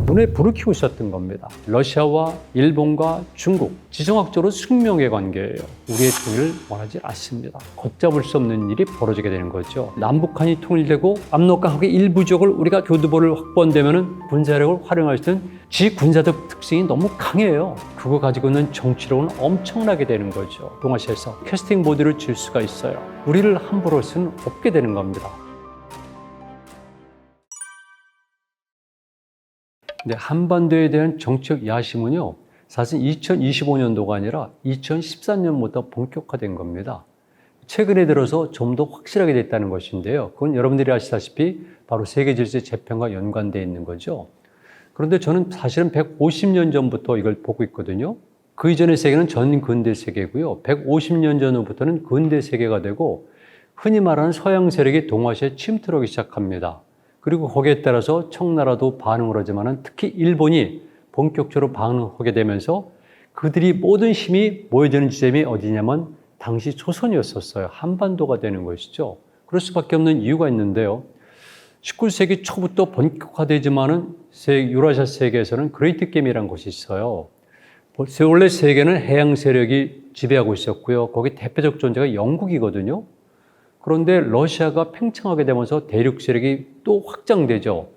눈에 불을 켜고 있었던 겁니다. 러시아와 일본과 중국, 지정학적으로 숙명의 관계예요. 우리의 통일을 원하지 않습니다. 걷잡을 수 없는 일이 벌어지게 되는 거죠. 남북한이 통일되고 압록강하게 일부족을 우리가 교두보를 확보한다면 군사력을 활용할 수 있는 지군사적 특징이 너무 강해요. 그거 가지고는 정치력은 엄청나게 되는 거죠. 동아시아에서 캐스팅 보드를 줄 수가 있어요. 우리를 함부로 할 수는 없게 되는 겁니다. 근데 한반도에 대한 정치적 야심은요, 사실 2025년도가 아니라 2014년부터 본격화된 겁니다. 최근에 들어서 좀 더 확실하게 됐다는 것인데요. 그건 여러분들이 아시다시피 바로 세계질서 재편과 연관되어 있는 거죠. 그런데 저는 사실은 150년 전부터 이걸 보고 있거든요. 그 이전의 세계는 전 근대 세계고요. 150년 전부터는 근대 세계가 되고 흔히 말하는 서양 세력이 동아시아에 침투하기 시작합니다. 그리고 거기에 따라서 청나라도 반응을 하지만 특히 일본이 본격적으로 반응하게 되면서 그들이 모든 힘이 모여드는 지점이 어디냐면 당시 조선이었었어요. 한반도가 되는 것이죠. 그럴 수밖에 없는 이유가 있는데요. 19세기 초부터 본격화되지만은 유라시아 세계에서는 그레이트 게임이라는 것이 있어요. 원래 세계는 해양 세력이 지배하고 있었고요. 거기 대표적 존재가 영국이거든요. 그런데 러시아가 팽창하게 되면서 대륙 세력이 또 확장되죠.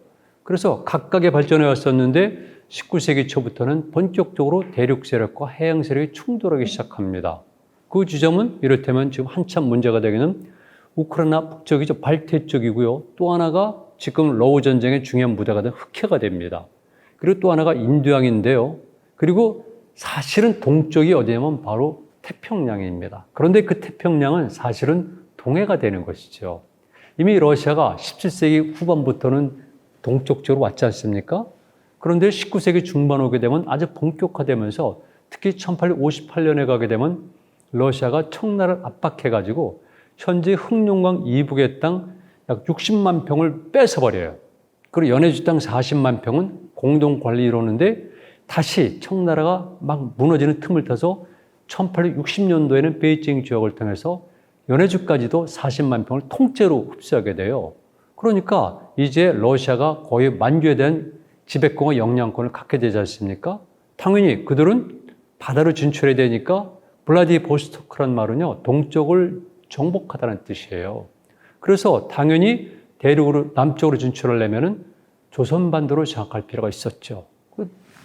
그래서 각각의 발전해 왔었는데 19세기 초부터는 본격적으로 대륙 세력과 해양 세력이 충돌하기 시작합니다. 그 지점은 이를테면 지금 한참 문제가 되기는 우크라이나 북쪽이죠. 발트 쪽이고요. 또 하나가 지금 러우 전쟁의 중요한 무대가 된 흑해가 됩니다. 그리고 또 하나가 인도양인데요. 그리고 사실은 동쪽이 어디냐면 바로 태평양입니다. 그런데 그 태평양은 사실은 동해가 되는 것이죠. 이미 러시아가 17세기 후반부터는 동쪽 쪽으로 왔지 않습니까? 그런데 19세기 중반 오게 되면 아주 본격화되면서 특히 1858년에 가게 되면 러시아가 청나라를 압박해가지고 현재 흑룡강 이북의 땅 약 60만 평을 뺏어버려요. 그리고 연해주 땅 40만 평은 공동 관리 이루는데 다시 청나라가 막 무너지는 틈을 타서 1860년도에는 베이징 지역을 통해서 연해주까지도 40만 평을 통째로 흡수하게 돼요. 그러니까 이제 러시아가 거의 만주에 대한 지배권과 영향권을 갖게 되지 않습니까? 당연히 그들은 바다로 진출해야 되니까 블라디보스토크란 말은요, 동쪽을 정복하다는 뜻이에요. 그래서 당연히 대륙으로, 남쪽으로 진출하려면은 조선반도로 장악할 필요가 있었죠.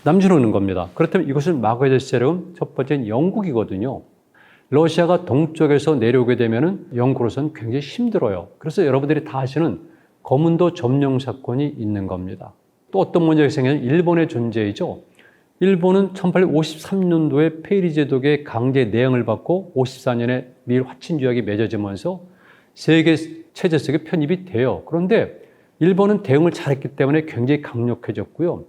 남주는 겁니다. 그렇다면 이것을 막아야 될 세력은 첫 번째는 영국이거든요. 러시아가 동쪽에서 내려오게 되면은 영국으로서는 굉장히 힘들어요. 그래서 여러분들이 다 아시는 거문도 점령 사건이 있는 겁니다. 또 어떤 문제가 생기냐면 일본의 존재이죠. 일본은 1853년도에 페이리 제독의 강제 내항을 받고 54년에 미일 화친 조약이 맺어지면서 세계 체제 속에 편입이 돼요. 그런데 일본은 대응을 잘했기 때문에 굉장히 강력해졌고요.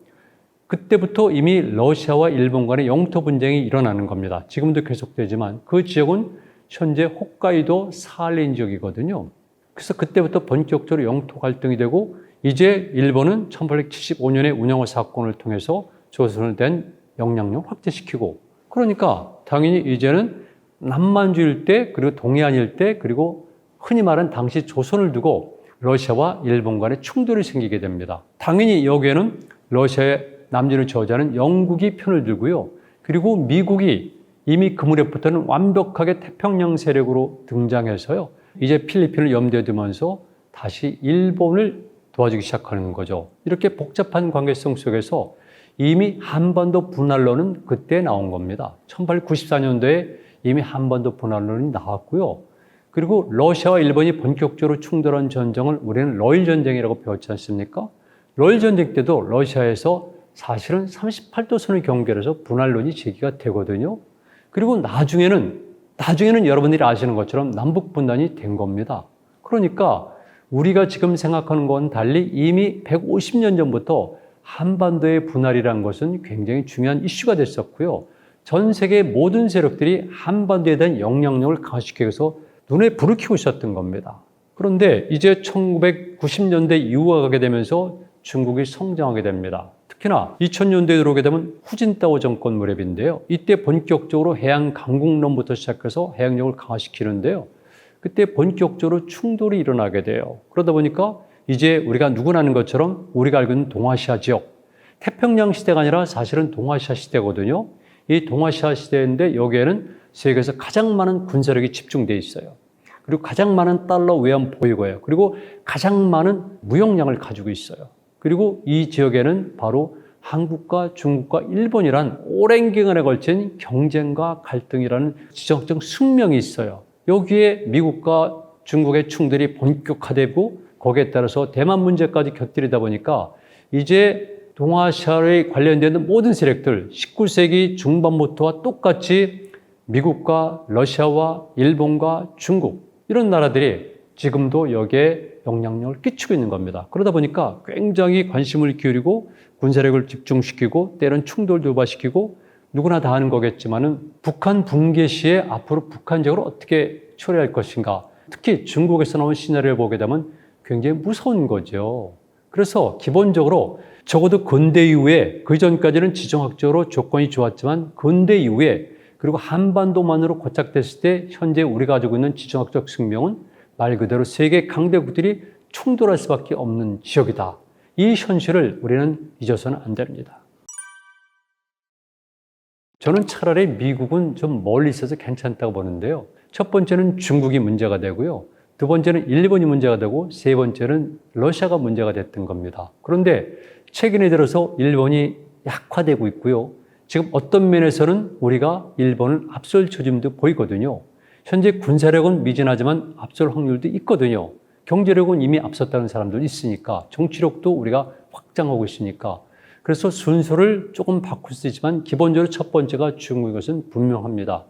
그때부터 이미 러시아와 일본 간의 영토 분쟁이 일어나는 겁니다. 지금도 계속되지만 그 지역은 현재 홋카이도 사할린 지역이거든요. 그래서 그때부터 본격적으로 영토 갈등이 되고 이제 일본은 1875년에 운영화 사건을 통해서 조선에 대한 영향력을 확대시키고 그러니까 당연히 이제는 남만주 일대 그리고 동해안 일대 그리고 흔히 말하는 당시 조선을 두고 러시아와 일본 간의 충돌이 생기게 됩니다. 당연히 여기에는 러시아의 남진을 저지하는 영국이 편을 들고요. 그리고 미국이 이미 그 무렵부터는 완벽하게 태평양 세력으로 등장해서요. 이제 필리핀을 염두에 두면서 다시 일본을 도와주기 시작하는 거죠. 이렇게 복잡한 관계성 속에서 이미 한반도 분할론은 그때 나온 겁니다. 1894년도에 이미 한반도 분할론이 나왔고요. 그리고 러시아와 일본이 본격적으로 충돌한 전쟁을 우리는 러일 전쟁이라고 배웠지 않습니까? 러일 전쟁 때도 러시아에서 사실은 38도선을 경계해서 분할론이 제기가 되거든요. 그리고 나중에는 여러분들이 아시는 것처럼 남북 분단이 된 겁니다. 그러니까 우리가 지금 생각하는 건 달리 이미 150년 전부터 한반도의 분할이라는 것은 굉장히 중요한 이슈가 됐었고요. 전 세계 모든 세력들이 한반도에 대한 영향력을 강화시키기 위해서 눈에 불을 켜고 있었던 겁니다. 그런데 이제 1990년대 이후가 가게 되면서 중국이 성장하게 됩니다. 특히나 2000년대에 들어오게 되면 후진타오 정권 무렵인데요. 이때 본격적으로 해양 강국론부터 시작해서 해양력을 강화시키는데요. 그때 본격적으로 충돌이 일어나게 돼요. 그러다 보니까 이제 우리가 누구나 아는 것처럼 우리가 알고 있는 동아시아 지역, 태평양 시대가 아니라 사실은 동아시아 시대거든요. 이 동아시아 시대인데 여기에는 세계에서 가장 많은 군사력이 집중되어 있어요. 그리고 가장 많은 달러 외환 보유고요. 그리고 가장 많은 무역량을 가지고 있어요. 그리고 이 지역에는 바로 한국과 중국과 일본이란 오랜 기간에 걸친 경쟁과 갈등이라는 지정적 숙명이 있어요. 여기에 미국과 중국의 충돌이 본격화되고 거기에 따라서 대만 문제까지 곁들이다 보니까 이제 동아시아에 관련된 모든 세력들 19세기 중반부터와 똑같이 미국과 러시아와 일본과 중국 이런 나라들이 지금도 여기에 영향력을 끼치고 있는 겁니다. 그러다 보니까 굉장히 관심을 기울이고 군사력을 집중시키고 때론 충돌도 유발시키고 누구나 다 아는 거겠지만은 북한 붕괴 시에 앞으로 북한적으로 어떻게 처리할 것인가. 특히 중국에서 나온 시나리오를 보게 되면 굉장히 무서운 거죠. 그래서 기본적으로 적어도 근대 이후에 그 전까지는 지정학적으로 조건이 좋았지만 근대 이후에 그리고 한반도만으로 고착됐을 때 현재 우리가 가지고 있는 지정학적 숙명은 말 그대로 세계 강대국들이 충돌할 수밖에 없는 지역이다. 이 현실을 우리는 잊어서는 안 됩니다. 저는 차라리 미국은 좀 멀리 있어서 괜찮다고 보는데요. 첫 번째는 중국이 문제가 되고요. 두 번째는 일본이 문제가 되고 세 번째는 러시아가 문제가 됐던 겁니다. 그런데 최근에 들어서 일본이 약화되고 있고요. 지금 어떤 면에서는 우리가 일본을 앞설 조짐도 보이거든요. 현재 군사력은 미진하지만 앞설 확률도 있거든요. 경제력은 이미 앞섰다는 사람도 있으니까 정치력도 우리가 확장하고 있으니까 그래서 순서를 조금 바꿀 수 있지만 기본적으로 첫 번째가 중국인 것은 분명합니다.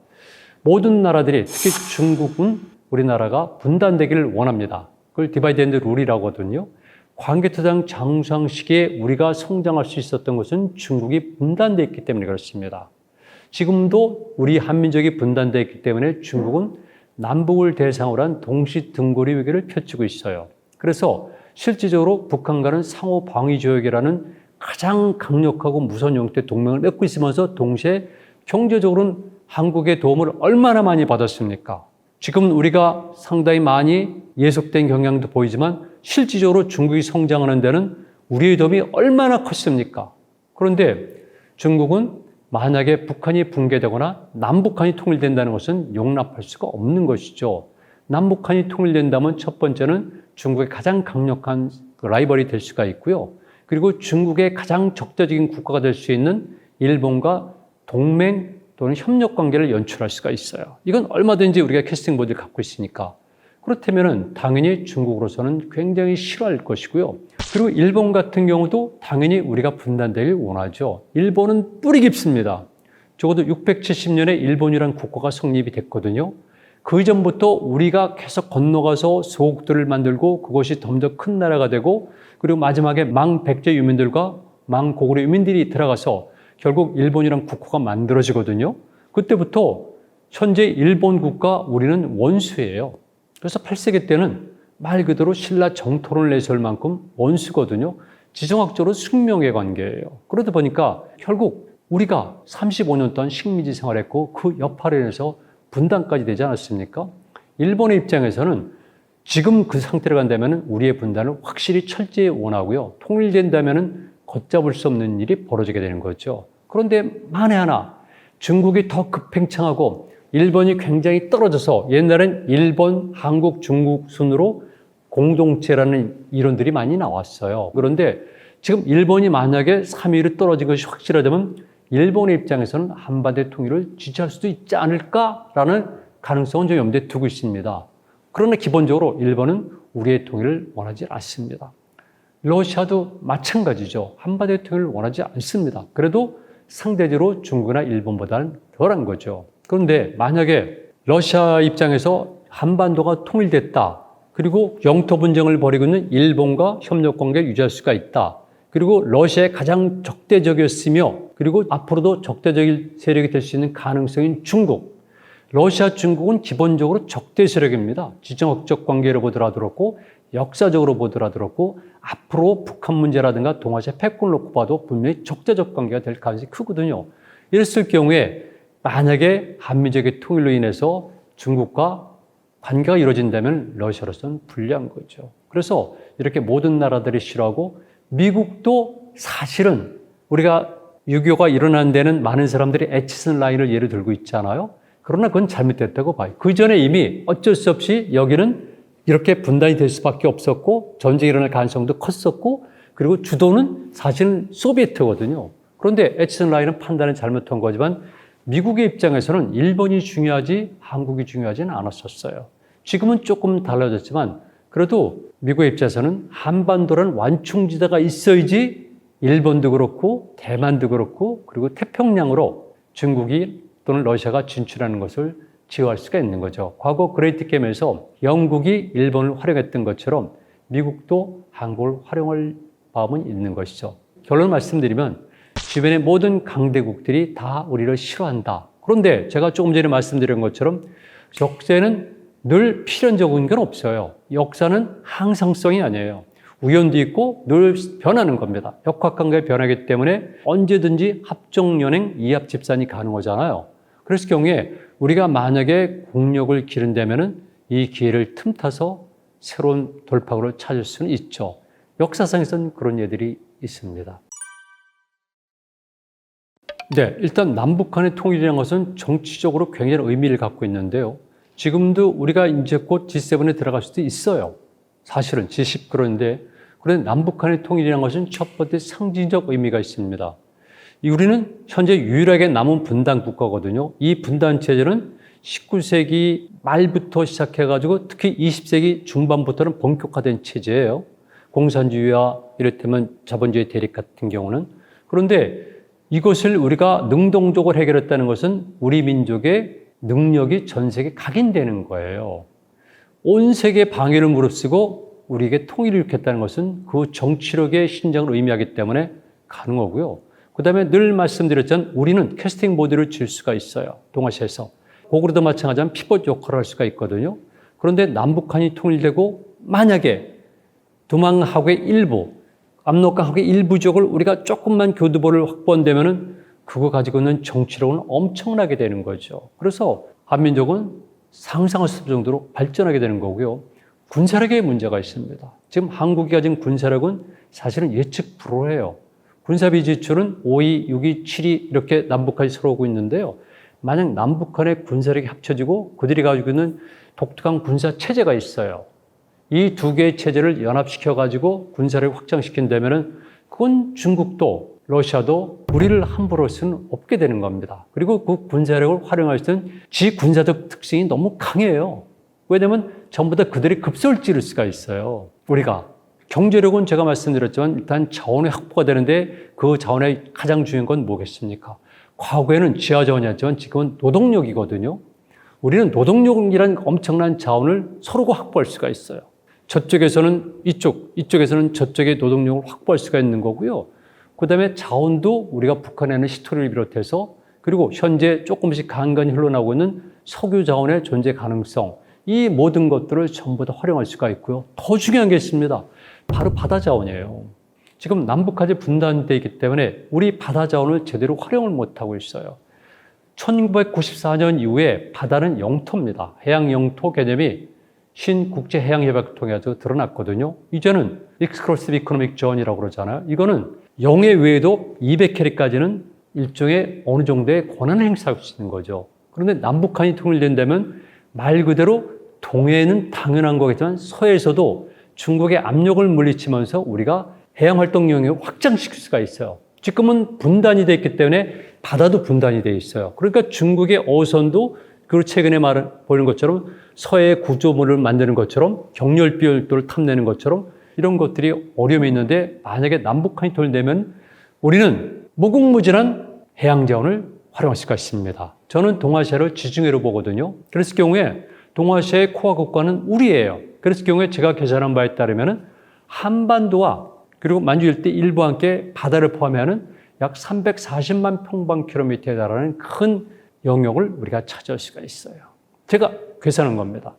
모든 나라들이 특히 중국은 우리나라가 분단되기를 원합니다. 그걸 디바이드 앤드 룰이라고 하거든요. 광개토당 장수왕 시기에 우리가 성장할 수 있었던 것은 중국이 분단되어 있기 때문에 그렇습니다. 지금도 우리 한민족이 분단되어 있기 때문에 중국은 남북을 대상으로 한 동시등거리 위기를 펼치고 있어요. 그래서 실질적으로 북한과는 상호 방위 조약이라는 가장 강력하고 무서운 형태의 동맹을 맺고 있으면서 동시에 경제적으로는 한국의 도움을 얼마나 많이 받았습니까? 지금 우리가 상당히 많이 예속된 경향도 보이지만 실질적으로 중국이 성장하는 데는 우리의 도움이 얼마나 컸습니까? 그런데 중국은 만약에 북한이 붕괴되거나 남북한이 통일된다는 것은 용납할 수가 없는 것이죠. 남북한이 통일된다면 첫 번째는 중국의 가장 강력한 라이벌이 될 수가 있고요. 그리고 중국의 가장 적대적인 국가가 될 수 있는 일본과 동맹 또는 협력 관계를 연출할 수가 있어요. 이건 얼마든지 우리가 캐스팅 보드를 갖고 있으니까. 그렇다면 당연히 중국으로서는 굉장히 싫어할 것이고요. 그리고 일본 같은 경우도 당연히 우리가 분단되길 원하죠. 일본은 뿌리 깊습니다. 적어도 670년에 일본이라는 국가가 성립이 됐거든요. 그 이전부터 우리가 계속 건너가서 소국들을 만들고 그것이 더 큰 나라가 되고 그리고 마지막에 망백제 유민들과 망고구려 유민들이 들어가서 결국 일본이라는 국가가 만들어지거든요. 그때부터 현재 일본 국가 우리는 원수예요. 그래서 8세기 때는 말 그대로 신라 정토를 내세울 만큼 원수거든요. 지정학적으로 숙명의 관계예요. 그러다 보니까 결국 우리가 35년 동안 식민지 생활했고 그 여파로 인해서 분단까지 되지 않았습니까? 일본의 입장에서는 지금 그 상태로 간다면 우리의 분단을 확실히 철저히 원하고요. 통일된다면 걷잡을 수 없는 일이 벌어지게 되는 거죠. 그런데 만에 하나 중국이 더 급팽창하고 일본이 굉장히 떨어져서 옛날엔 일본, 한국, 중국 순으로 공동체라는 이론들이 많이 나왔어요. 그런데 지금 일본이 만약에 3위로 떨어진 것이 확실하다면 일본의 입장에서는 한반도의 통일을 지지할 수도 있지 않을까라는 가능성은 좀 염두에 두고 있습니다. 그러나 기본적으로 일본은 우리의 통일을 원하지 않습니다. 러시아도 마찬가지죠. 한반도의 통일을 원하지 않습니다. 그래도 상대적으로 중국이나 일본보다는 덜한 거죠. 그런데 만약에 러시아 입장에서 한반도가 통일됐다. 그리고 영토 분쟁을 벌이고 있는 일본과 협력 관계를 유지할 수가 있다. 그리고 러시아의 가장 적대적이었으며 그리고 앞으로도 적대적인 세력이 될 수 있는 가능성인 중국. 러시아, 중국은 기본적으로 적대 세력입니다. 지정학적 관계로 보더라도 그렇고 역사적으로 보더라도 그렇고 앞으로 북한 문제라든가 동아시아 패권을 놓고 봐도 분명히 적대적 관계가 될 가능성이 크거든요. 이랬을 경우에 만약에 한미적의 통일로 인해서 중국과 관계가 이루어진다면 러시아로서는 불리한 거죠. 그래서 이렇게 모든 나라들이 싫어하고 미국도 사실은 우리가 6.25가 일어난 데는 많은 사람들이 에치슨 라인을 예로 들고 있잖아요. 그러나 그건 잘못됐다고 봐요. 그 전에 이미 어쩔 수 없이 여기는 이렇게 분단이 될 수밖에 없었고 전쟁이 일어날 가능성도 컸었고 그리고 주도는 사실은 소비에트거든요. 그런데 에치슨 라인은 판단을 잘못한 거지만 미국의 입장에서는 일본이 중요하지 한국이 중요하지는 않았었어요. 지금은 조금 달라졌지만 그래도 미국의 입장에서는 한반도라는 완충지대가 있어야지 일본도 그렇고 대만도 그렇고 그리고 태평양으로 중국이 또는 러시아가 진출하는 것을 지휘할 수가 있는 거죠. 과거 그레이트 게임에서 영국이 일본을 활용했던 것처럼 미국도 한국을 활용할 마음은 있는 것이죠. 결론 말씀드리면 주변의 모든 강대국들이 다 우리를 싫어한다. 그런데 제가 조금 전에 말씀드린 것처럼 역사에는 늘 필연적인 건 없어요. 역사는 항상성이 아니에요. 우연도 있고 늘 변하는 겁니다. 역학관계가 변하기 때문에 언제든지 합종연행, 이합집산이 가능하잖아요. 그랬을 경우에 우리가 만약에 국력을 기른다면 이 기회를 틈타서 새로운 돌파구를 찾을 수는 있죠. 역사상에서는 그런 예들이 있습니다. 네, 일단 남북한의 통일이라는 것은 정치적으로 굉장히 의미를 갖고 있는데요. 지금도 우리가 이제 곧 G7에 들어갈 수도 있어요. 사실은 G10 그런데 남북한의 통일이라는 것은 첫 번째 상징적 의미가 있습니다. 우리는 현재 유일하게 남은 분단 국가거든요. 이 분단 체제는 19세기 말부터 시작해가지고 특히 20세기 중반부터는 본격화된 체제예요. 공산주의와 이를테면 자본주의 대립 같은 경우는. 그런데 이것을 우리가 능동적으로 해결했다는 것은 우리 민족의 능력이 전 세계에 각인되는 거예요. 온 세계 방위를 무릅쓰고 우리에게 통일을 일으켰다는 것은 그 정치력의 신장을 의미하기 때문에 가능하고요. 그 다음에 늘 말씀드렸지만 우리는 캐스팅 보드를 줄 수가 있어요. 동아시아에서. 고구려도 마찬가지로 피벗 역할을 할 수가 있거든요. 그런데 남북한이 통일되고 만약에 두만하고의 일부, 압록강하고의 일부 지역을 우리가 조금만 교두보를 확보한다면 그거 가지고 있는 정치력은 엄청나게 되는 거죠. 그래서 한민족은 상상할 수 없을 정도로 발전하게 되는 거고요. 군사력에 문제가 있습니다. 지금 한국이 가진 군사력은 사실은 예측 불허해요. 군사비 지출은 5위, 6위, 7위 이렇게 남북한이 서로 오고 있는데요. 만약 남북한의 군사력이 합쳐지고 그들이 가지고 있는 독특한 군사 체제가 있어요. 이 두 개의 체제를 연합시켜가지고 군사력을 확장시킨다면 그건 중국도 러시아도 우리를 함부로 할 수는 없게 되는 겁니다. 그리고 그 군사력을 활용할 수 있는 지 군사적 특징이 너무 강해요. 왜냐하면 전부 다 그들이 급소를 찌를 수가 있어요. 우리가. 경제력은 제가 말씀드렸지만 일단 자원의 확보가 되는데 그 자원의 가장 중요한 건 뭐겠습니까? 과거에는 지하자원이었지만 지금은 노동력이거든요. 우리는 노동력이라는 엄청난 자원을 서로가 확보할 수가 있어요. 저쪽에서는 이쪽에서는 저쪽의 노동력을 확보할 수가 있는 거고요. 그 다음에 자원도 우리가 북한에 있는 시토리를 비롯해서 그리고 현재 조금씩 간간히 흘러나오고 있는 석유 자원의 존재 가능성 이 모든 것들을 전부 다 활용할 수가 있고요. 더 중요한 게 있습니다. 바로 바다 자원이에요. 지금 남북한이 분단되어 있기 때문에 우리 바다 자원을 제대로 활용을 못하고 있어요. 1994년 이후에 바다는 영토입니다. 해양 영토 개념이 신국제해양협약을 통해 드러났거든요. 이제는 Exclusive Economic Zone이라고 그러잖아요. 이거는 영해 외에도 200캐리까지는 일종의 어느 정도의 권한을 행사할 수 있는 거죠. 그런데 남북한이 통일된다면 말 그대로 동해는 당연한 거겠지만 서해에서도 중국의 압력을 물리치면서 우리가 해양활동 영역을 확장시킬 수가 있어요. 지금은 분단이 되어 있기 때문에 바다도 분단이 되어 있어요. 그러니까 중국의 어선도 그리고 최근에 보이는 것처럼 서해 구조물을 만드는 것처럼 경렬비열도를 탐내는 것처럼 이런 것들이 어려움이 있는데 만약에 남북한이 통일되면 우리는 무궁무진한 해양자원을 활용할 수가 있습니다. 저는 동아시아를 지중해로 보거든요. 그랬을 경우에 동아시아의 코어 국가는 우리예요. 그랬을 경우에 제가 계산한 바에 따르면 한반도와 그리고 만주 일대 일부와 함께 바다를 포함하는 약 340만 평방킬로미터에 달하는 큰 영역을 우리가 차지할 수가 있어요. 제가 계산한 겁니다.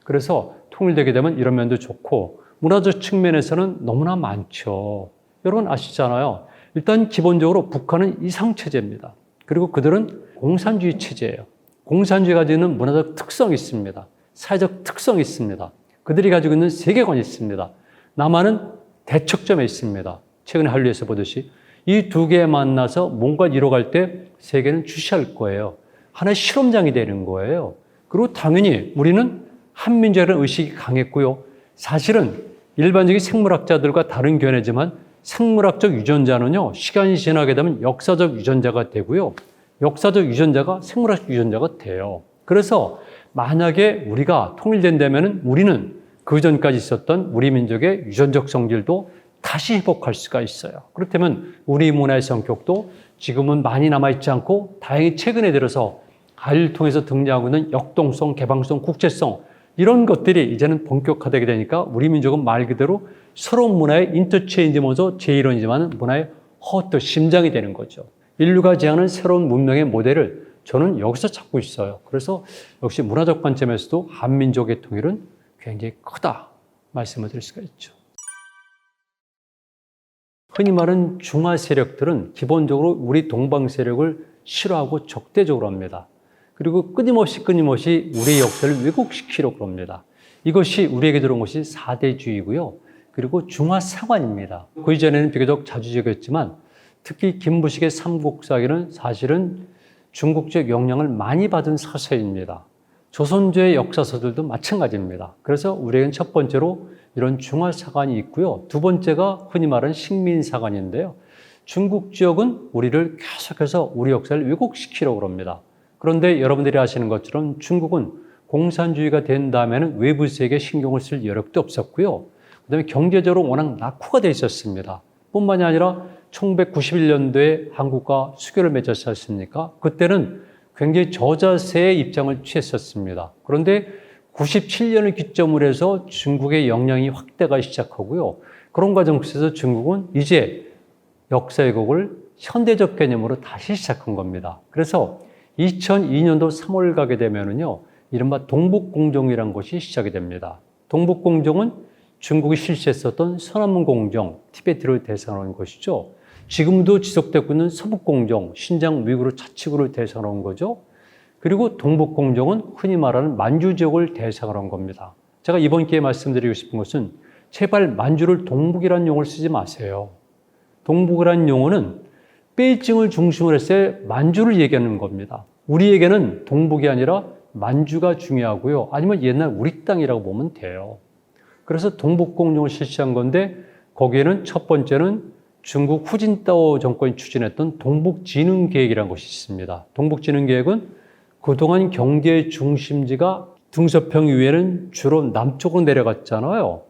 그래서 통일되게 되면 이런 면도 좋고 문화적 측면에서는 너무나 많죠. 여러분 아시잖아요. 일단 기본적으로 북한은 이상체제입니다. 그리고 그들은 공산주의 체제예요. 공산주의가 가지는 문화적 특성이 있습니다. 사회적 특성이 있습니다. 그들이 가지고 있는 세계관이 있습니다. 남한은 대척점에 있습니다. 최근에 한류에서 보듯이 이 두 개 만나서 뭔가 이뤄갈 때 세계는 주시할 거예요. 하나의 실험장이 되는 거예요. 그리고 당연히 우리는 한민족이라는 의식이 강했고요. 사실은 일반적인 생물학자들과 다른 견해지만 생물학적 유전자는요, 시간이 지나게 되면 역사적 유전자가 되고요. 역사적 유전자가 생물학적 유전자가 돼요. 그래서 만약에 우리가 통일된다면 우리는 그 전까지 있었던 우리 민족의 유전적 성질도 다시 회복할 수가 있어요. 그렇다면 우리 문화의 성격도 지금은 많이 남아있지 않고 다행히 최근에 들어서 가를 통해서 등장하고 있는 역동성, 개방성, 국제성 이런 것들이 이제는 본격화되게 되니까 우리 민족은 말 그대로 새로운 문화의 인터체인지면서 제1원이지만 문화의 허트, 심장이 되는 거죠. 인류가 제안하는 새로운 문명의 모델을 저는 여기서 찾고 있어요. 그래서 역시 문화적 관점에서도 한민족의 통일은 굉장히 크다 말씀을 드릴 수가 있죠. 흔히 말하는 중화 세력들은 기본적으로 우리 동방 세력을 싫어하고 적대적으로 합니다. 그리고 끊임없이 우리의 역사를 왜곡시키려고 합니다. 이것이 우리에게 들어온 것이 사대주의고요. 그리고 중화사관입니다. 그 이전에는 비교적 자주 적였지만 특히 김부식의 삼국사기는 사실은 중국적 영향을 많이 받은 사서입니다. 조선조의 역사서들도 마찬가지입니다. 그래서 우리에게는 첫 번째로 이런 중화사관이 있고요. 두 번째가 흔히 말하는 식민사관인데요. 중국 지역은 우리를 계속해서 우리 역사를 왜곡시키려고 합니다. 그런데 여러분들이 아시는 것처럼 중국은 공산주의가 된 다음에는 외부 세계에 신경을 쓸 여력도 없었고요. 그다음에 경제적으로 워낙 낙후가 돼 있었습니다. 뿐만이 아니라 1991년도에 한국과 수교를 맺었지 않습니까? 그때는 굉장히 저자세의 입장을 취했었습니다. 그런데 97년을 기점으로 해서 중국의 영향이 확대가 시작하고요. 그런 과정 속에서 중국은 이제 역사 왜곡을 현대적 개념으로 다시 시작한 겁니다. 그래서 2002년도 3월 가게 되면은요, 이른바 동북공정이라는 것이 시작이 됩니다. 동북공정은 중국이 실시했었던 서남공정, 티베트를 대상으로 한 것이죠. 지금도 지속되고 있는 서북공정, 신장 위구르 자치구를 대상으로 한 거죠. 그리고 동북공정은 흔히 말하는 만주 지역을 대상으로 한 겁니다. 제가 이번 기회에 말씀드리고 싶은 것은 제발 만주를 동북이라는 용어를 쓰지 마세요. 동북이라는 용어는 베이징을 중심으로 해서 만주를 얘기하는 겁니다. 우리에게는 동북이 아니라 만주가 중요하고요. 아니면 옛날 우리 땅이라고 보면 돼요. 그래서 동북공정을 실시한 건데 거기에는 첫 번째는 중국 후진타오 정권이 추진했던 동북진흥계획이라는 것이 있습니다. 동북진흥계획은 그동안 경제의 중심지가 등서평 이후에는 주로 남쪽으로 내려갔잖아요.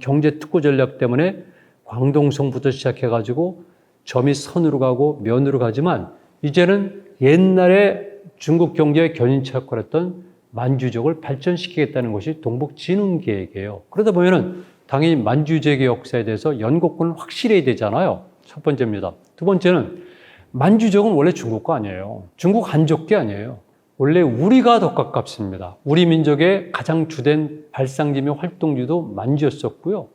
경제 특구 전략 때문에 광동성부터 시작해가지고 점이 선으로 가고 면으로 가지만 이제는 옛날에 중국 경제의 견인차 역할을 했던 만주족을 발전시키겠다는 것이 동북진흥계획이에요. 그러다 보면은 당연히 만주족의 역사에 대해서 연고권을 확실해야 되잖아요. 첫 번째입니다. 두 번째는 만주족은 원래 중국 거 아니에요. 중국 한족계 아니에요. 원래 우리가 더 가깝습니다. 우리 민족의 가장 주된 발상지며 활동지도 만주였었고요.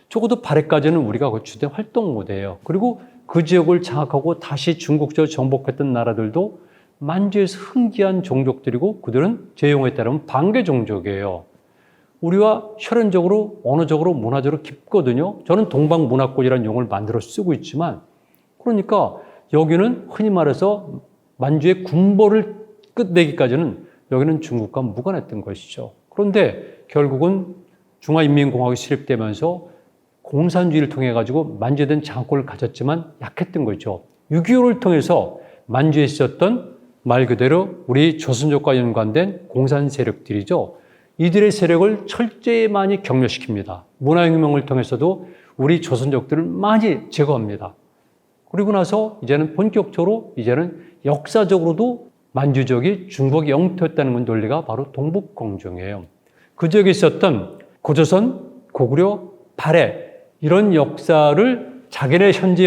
적어도 발해까지는 우리가 그 주된 활동 모드예요. 그리고 그 지역을 장악하고 다시 중국적으로 정복했던 나라들도 만주에서 흥기한 종족들이고 그들은 제 용어에 따르면 반개 종족이에요. 우리와 혈연적으로, 언어적으로, 문화적으로 깊거든요. 저는 동방문화권이라는 용어를 만들어 쓰고 있지만 그러니까 여기는 흔히 말해서 만주의 군벌을 끝내기까지는 여기는 중국과 무관했던 것이죠. 그런데 결국은 중화인민공화국이 수립되면서 공산주의를 통해 가지고 만주에 대한 장악권을 가졌지만 약했던 거죠. 6.25를 통해서 만주에 있었던 말 그대로 우리 조선족과 연관된 공산 세력들이죠. 이들의 세력을 철저히 많이 격려시킵니다. 문화혁명을 통해서도 우리 조선족들을 많이 제거합니다. 그리고 나서 이제는 본격적으로 이제는 역사적으로도 만주족이 중국의 영토였다는 건 논리가 바로 동북공정이에요. 그 지역에 있었던 고조선, 고구려, 발해 이런 역사를 자기네 현재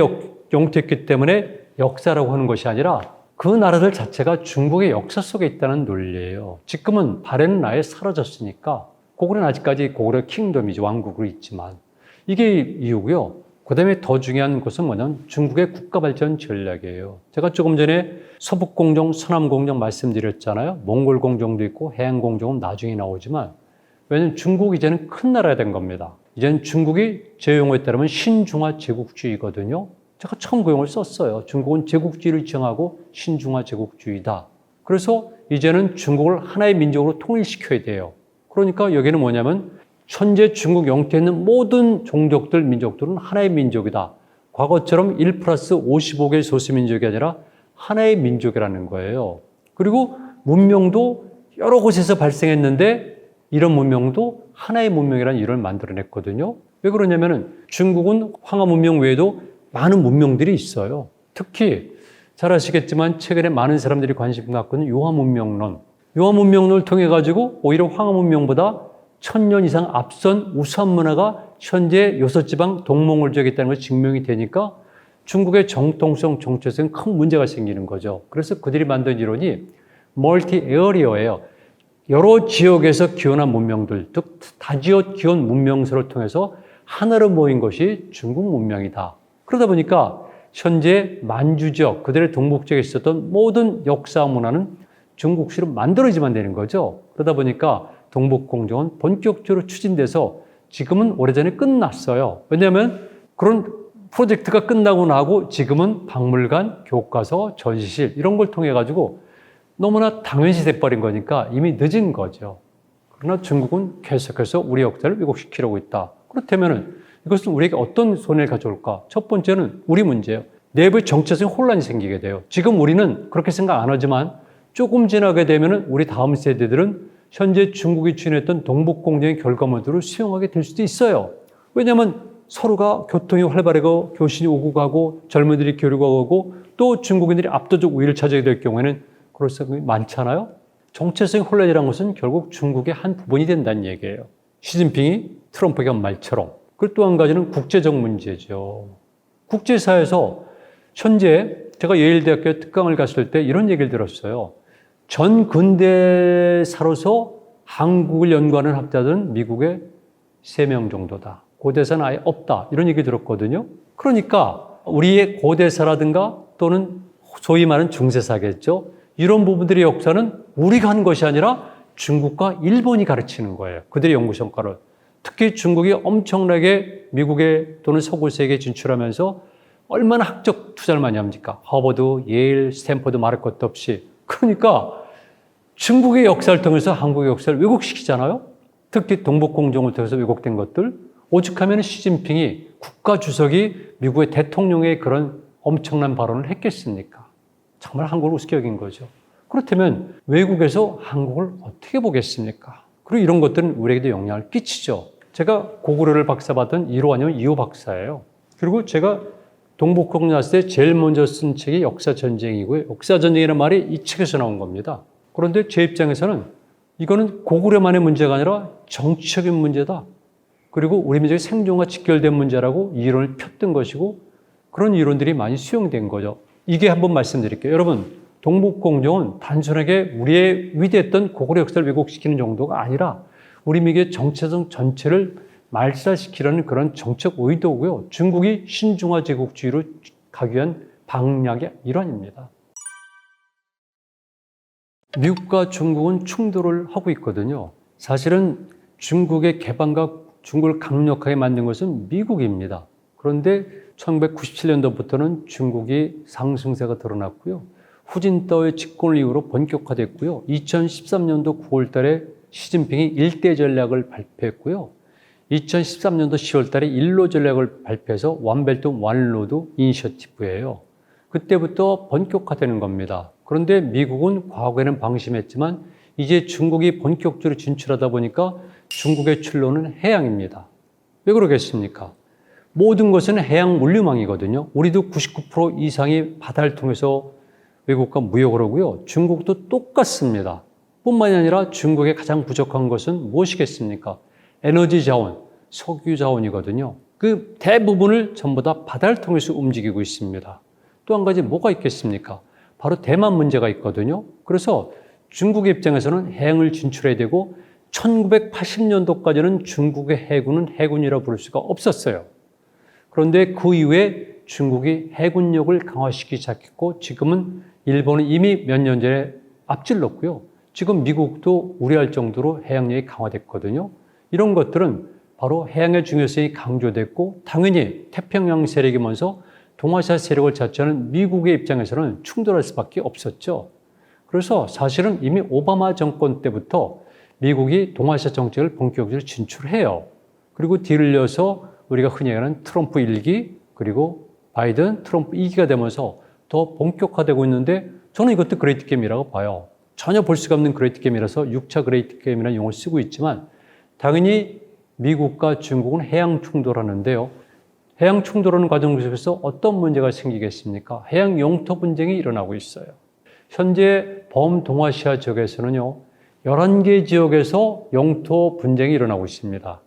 영토였기 때문에 역사라고 하는 것이 아니라 그 나라들 자체가 중국의 역사 속에 있다는 논리예요. 지금은 발해는 아예 사라졌으니까 고구려는 아직까지 고구려 킹덤이죠. 왕국으로 있지만 이게 이유고요. 그 다음에 더 중요한 것은 뭐냐면 중국의 국가발전 전략이에요. 제가 조금 전에 서북공정, 서남공정 말씀드렸잖아요. 몽골공정도 있고 해안공정은 나중에 나오지만 왜냐하면 중국이 이제는 큰 나라가 된 겁니다. 이제는 중국이 제 용어에 따르면 신중화 제국주의거든요. 제가 처음 그 용어를 썼어요. 중국은 제국주의를 지향하고 신중화 제국주의다. 그래서 이제는 중국을 하나의 민족으로 통일시켜야 돼요. 그러니까 여기는 뭐냐면 현재 중국 영토에 있는 모든 종족들, 민족들은 하나의 민족이다. 과거처럼 1+55개의 소수민족이 아니라 하나의 민족이라는 거예요. 그리고 문명도 여러 곳에서 발생했는데 이런 문명도 하나의 문명이라는 이론을 만들어냈거든요. 왜 그러냐면은 중국은 황하 문명 외에도 많은 문명들이 있어요. 특히 잘 아시겠지만 최근에 많은 사람들이 관심 갖고 있는 요하 문명론. 요하 문명론을 통해 가지고 오히려 황하 문명보다 1000년 이상 앞선 우수한 문화가 현재 요소지방 동몽을 지역에 있다는 것이 증명이 되니까 중국의 정통성, 정체성에 큰 문제가 생기는 거죠. 그래서 그들이 만든 이론이 멀티 에어리어예요. 여러 지역에서 기원한 문명들, 즉 다지어 기원 문명서를 통해서 하나로 모인 것이 중국 문명이다. 그러다 보니까 현재 만주 지역, 그들의 동북 지역에 있었던 모든 역사 문화는 중국식으로 만들어지만 되는 거죠. 그러다 보니까 동북공정은 본격적으로 추진돼서 지금은 오래전에 끝났어요. 왜냐하면 그런 프로젝트가 끝나고 나고 지금은 박물관, 교과서, 전시실 이런 걸 통해 가지고 너무나 당연시 돼버린 거니까 이미 늦은 거죠. 그러나 중국은 계속해서 우리 역사를 왜곡시키려고 있다. 그렇다면 이것은 우리에게 어떤 손해를 가져올까? 첫 번째는 우리 문제예요. 내부의 정체성 혼란이 생기게 돼요. 지금 우리는 그렇게 생각 안 하지만 조금 지나게 되면 우리 다음 세대들은 현재 중국이 추진했던 동북공정의 결과물들을 수용하게 될 수도 있어요. 왜냐하면 서로가 교통이 활발하고 교신이 오고 가고 젊은이들이 교류가 오고 또 중국인들이 압도적 우위를 차지하게 될 경우에는 그럴 생각이 많잖아요. 정체성 혼란이라는 것은 결국 중국의 한 부분이 된다는 얘기예요. 시진핑이 트럼프에게 한 말처럼. 그리고 또 한 가지는 국제적 문제죠. 국제사에서 현재 제가 예일대학교 특강을 갔을 때 이런 얘기를 들었어요. 전 근대사로서 한국을 연구하는 학자들은 미국에 3명 정도다. 고대사는 아예 없다. 이런 얘기 들었거든요. 그러니까 우리의 고대사라든가 또는 소위 말하는 중세사겠죠. 이런 부분들의 역사는 우리가 한 것이 아니라 중국과 일본이 가르치는 거예요. 그들의 연구 성과를. 특히 중국이 엄청나게 미국에 또는 서구 세계에 진출하면서 얼마나 학적 투자를 많이 합니까? 하버드, 예일, 스탠퍼드 말할 것도 없이. 그러니까 중국의 역사를 통해서 한국의 역사를 왜곡시키잖아요. 특히 동북공정을 통해서 왜곡된 것들. 오죽하면 시진핑이 국가주석이 미국의 대통령의 그런 엄청난 발언을 했겠습니까? 정말 한국을 우습게 여긴 거죠. 그렇다면 외국에서 한국을 어떻게 보겠습니까? 그리고 이런 것들은 우리에게도 영향을 끼치죠. 제가 고구려를 박사받은 1호 아니면 2호 박사예요. 그리고 제가 동북공정 나왔을 때 제일 먼저 쓴 책이 역사전쟁이고요. 역사전쟁이라는 말이 이 책에서 나온 겁니다. 그런데 제 입장에서는 이거는 고구려만의 문제가 아니라 정치적인 문제다. 그리고 우리 민족의 생존과 직결된 문제라고 이 이론을 폈던 것이고 그런 이론들이 많이 수용된 거죠. 이게 한번 말씀드릴게요. 여러분, 동북공정은 단순하게 우리의 위대했던 고구려 역사를 왜곡시키는 정도가 아니라 우리 민족의 정체성 전체를 말살시키려는 그런 정책 의도고요. 중국이 신중화 제국주의로 가기 위한 방략의 일환입니다. 미국과 중국은 충돌을 하고 있거든요. 사실은 중국의 개방과 중국을 강력하게 만든 것은 미국입니다. 그런데 1997년도부터는 중국이 상승세가 드러났고요. 후진타오의 집권을 이후로 본격화됐고요. 2013년도 9월 달에 시진핑이 일대 전략을 발표했고요. 2013년도 10월 달에 일로 전략을 발표해서 원벨트 원로드 이니셔티브예요. 그때부터 본격화되는 겁니다. 그런데 미국은 과거에는 방심했지만 이제 중국이 본격적으로 진출하다 보니까 중국의 출로는 해양입니다. 왜 그러겠습니까? 모든 것은 해양 물류망이거든요. 우리도 99% 이상이 바다를 통해서 외국과 무역을 하고요. 중국도 똑같습니다. 뿐만이 아니라 중국의 가장 부족한 것은 무엇이겠습니까? 에너지 자원, 석유 자원이거든요. 그 대부분을 전부 다 바다를 통해서 움직이고 있습니다. 또 한 가지 뭐가 있겠습니까? 바로 대만 문제가 있거든요. 그래서 중국의 입장에서는 해양을 진출해야 되고 1980년도까지는 중국의 해군은 해군이라고 부를 수가 없었어요. 그런데 그 이후에 중국이 해군력을 강화시키기 시작했고 지금은 일본은 이미 몇 년 전에 앞질렀고요. 지금 미국도 우려할 정도로 해양력이 강화됐거든요. 이런 것들은 바로 해양의 중요성이 강조됐고 당연히 태평양 세력이 먼저 동아시아 세력을 자처하는 미국의 입장에서는 충돌할 수밖에 없었죠. 그래서 사실은 이미 오바마 정권 때부터 미국이 동아시아 정책을 본격적으로 진출해요. 그리고 뒤를 이어서 우리가 흔히 얘기하는 트럼프 1기 그리고 바이든, 트럼프 2기가 되면서 더 본격화되고 있는데 저는 이것도 그레이트 게임이라고 봐요. 전혀 볼 수가 없는 그레이트 게임이라서 6차 그레이트 게임이라는 용어를 쓰고 있지만 당연히 미국과 중국은 해양 충돌하는데요. 해양 충돌하는 과정 속에서 어떤 문제가 생기겠습니까? 해양 영토 분쟁이 일어나고 있어요. 현재 범동아시아 지역에서는요. 11개 지역에서 영토 분쟁이 일어나고 있습니다.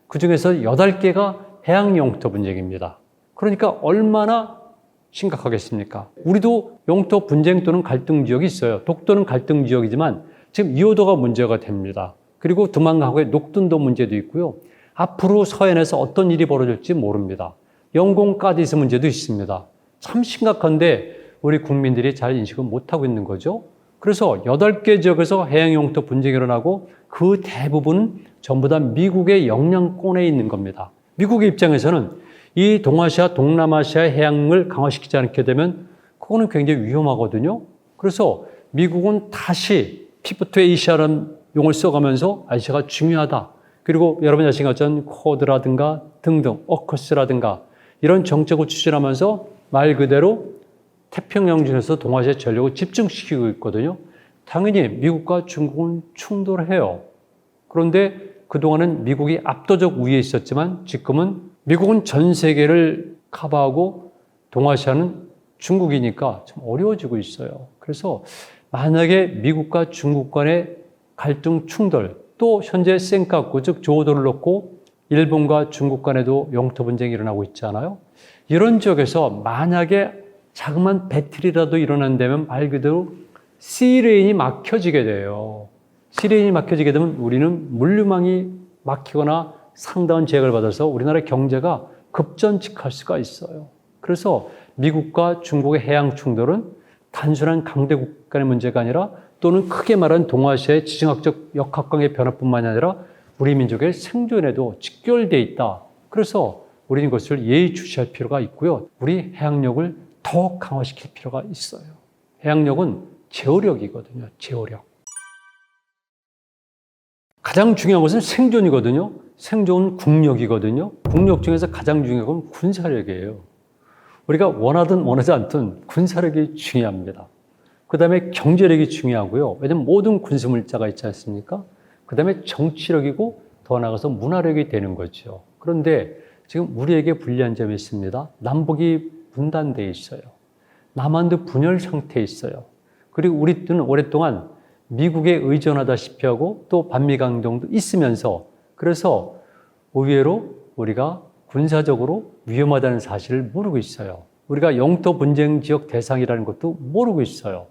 그중에서 8개가 해양 영토 분쟁입니다. 그러니까 얼마나 심각하겠습니까? 우리도 영토 분쟁 또는 갈등 지역이 있어요. 독도는 갈등 지역이지만 지금 이호도가 문제가 됩니다. 그리고 두만강의 녹둔도 문제도 있고요. 앞으로 서해안에서 어떤 일이 벌어질지 모릅니다. 영공 까디스 문제도 있습니다. 참 심각한데 우리 국민들이 잘 인식을 못하고 있는 거죠. 그래서 8개 지역에서 해양 영토 분쟁이 일어나고 그 대부분은 전부 다 미국의 영향권에 있는 겁니다. 미국의 입장에서는 이 동아시아, 동남아시아 해양을 강화시키지 않게 되면 그거는 굉장히 위험하거든요. 그래서 미국은 다시 피벗 투 에이시아라는 용어를 써가면서 아시아가 중요하다. 그리고 여러분이 아시는 것처럼 쿼드라든가 등등, 어커스라든가 이런 정책을 추진하면서 말 그대로 태평양 중에서 동아시아 전력을 집중시키고 있거든요. 당연히 미국과 중국은 충돌해요. 그런데 그동안은 미국이 압도적 우위에 있었지만 지금은 미국은 전 세계를 커버하고 동아시아는 중국이니까 좀 어려워지고 있어요. 그래서 만약에 미국과 중국 간의 갈등 충돌, 또 현재 센카쿠, 즉 조호도를 놓고 일본과 중국 간에도 영토 분쟁이 일어나고 있잖아요. 이런 지역에서 만약에 자그마한 배틀이라도 일어난다면 말 그대로 시레인이 막혀지게 돼요. 시레인이 막혀지게 되면 우리는 물류망이 막히거나 상당한 제약을 받아서 우리나라의 경제가 급전직할 수가 있어요. 그래서 미국과 중국의 해양 충돌은 단순한 강대국 간의 문제가 아니라 또는 크게 말하는 동아시아의 지정학적 역학관계 변화뿐만 아니라 우리 민족의 생존에도 직결되어 있다. 그래서 우리는 이것을 예의주시할 필요가 있고요. 우리 해양력을 더 강화시킬 필요가 있어요. 해양력은 제어력이거든요. 제어력. 가장 중요한 것은 생존이거든요. 생존은 국력이거든요. 국력 중에서 가장 중요한 건 군사력이에요. 우리가 원하든 원하지 않든 군사력이 중요합니다. 그 다음에 경제력이 중요하고요. 왜냐하면 모든 군수물자가 있지 않습니까? 그 다음에 정치력이고 더 나아가서 문화력이 되는 거죠. 그런데 지금 우리에게 불리한 점이 있습니다. 남북이 분단되어 있어요. 남한도 분열 상태에 있어요. 그리고 우리는 오랫동안 미국에 의존하다시피 하고 또 반미강경도 있으면서 그래서 의외로 우리가 군사적으로 위험하다는 사실을 모르고 있어요. 우리가 영토 분쟁 지역 대상이라는 것도 모르고 있어요.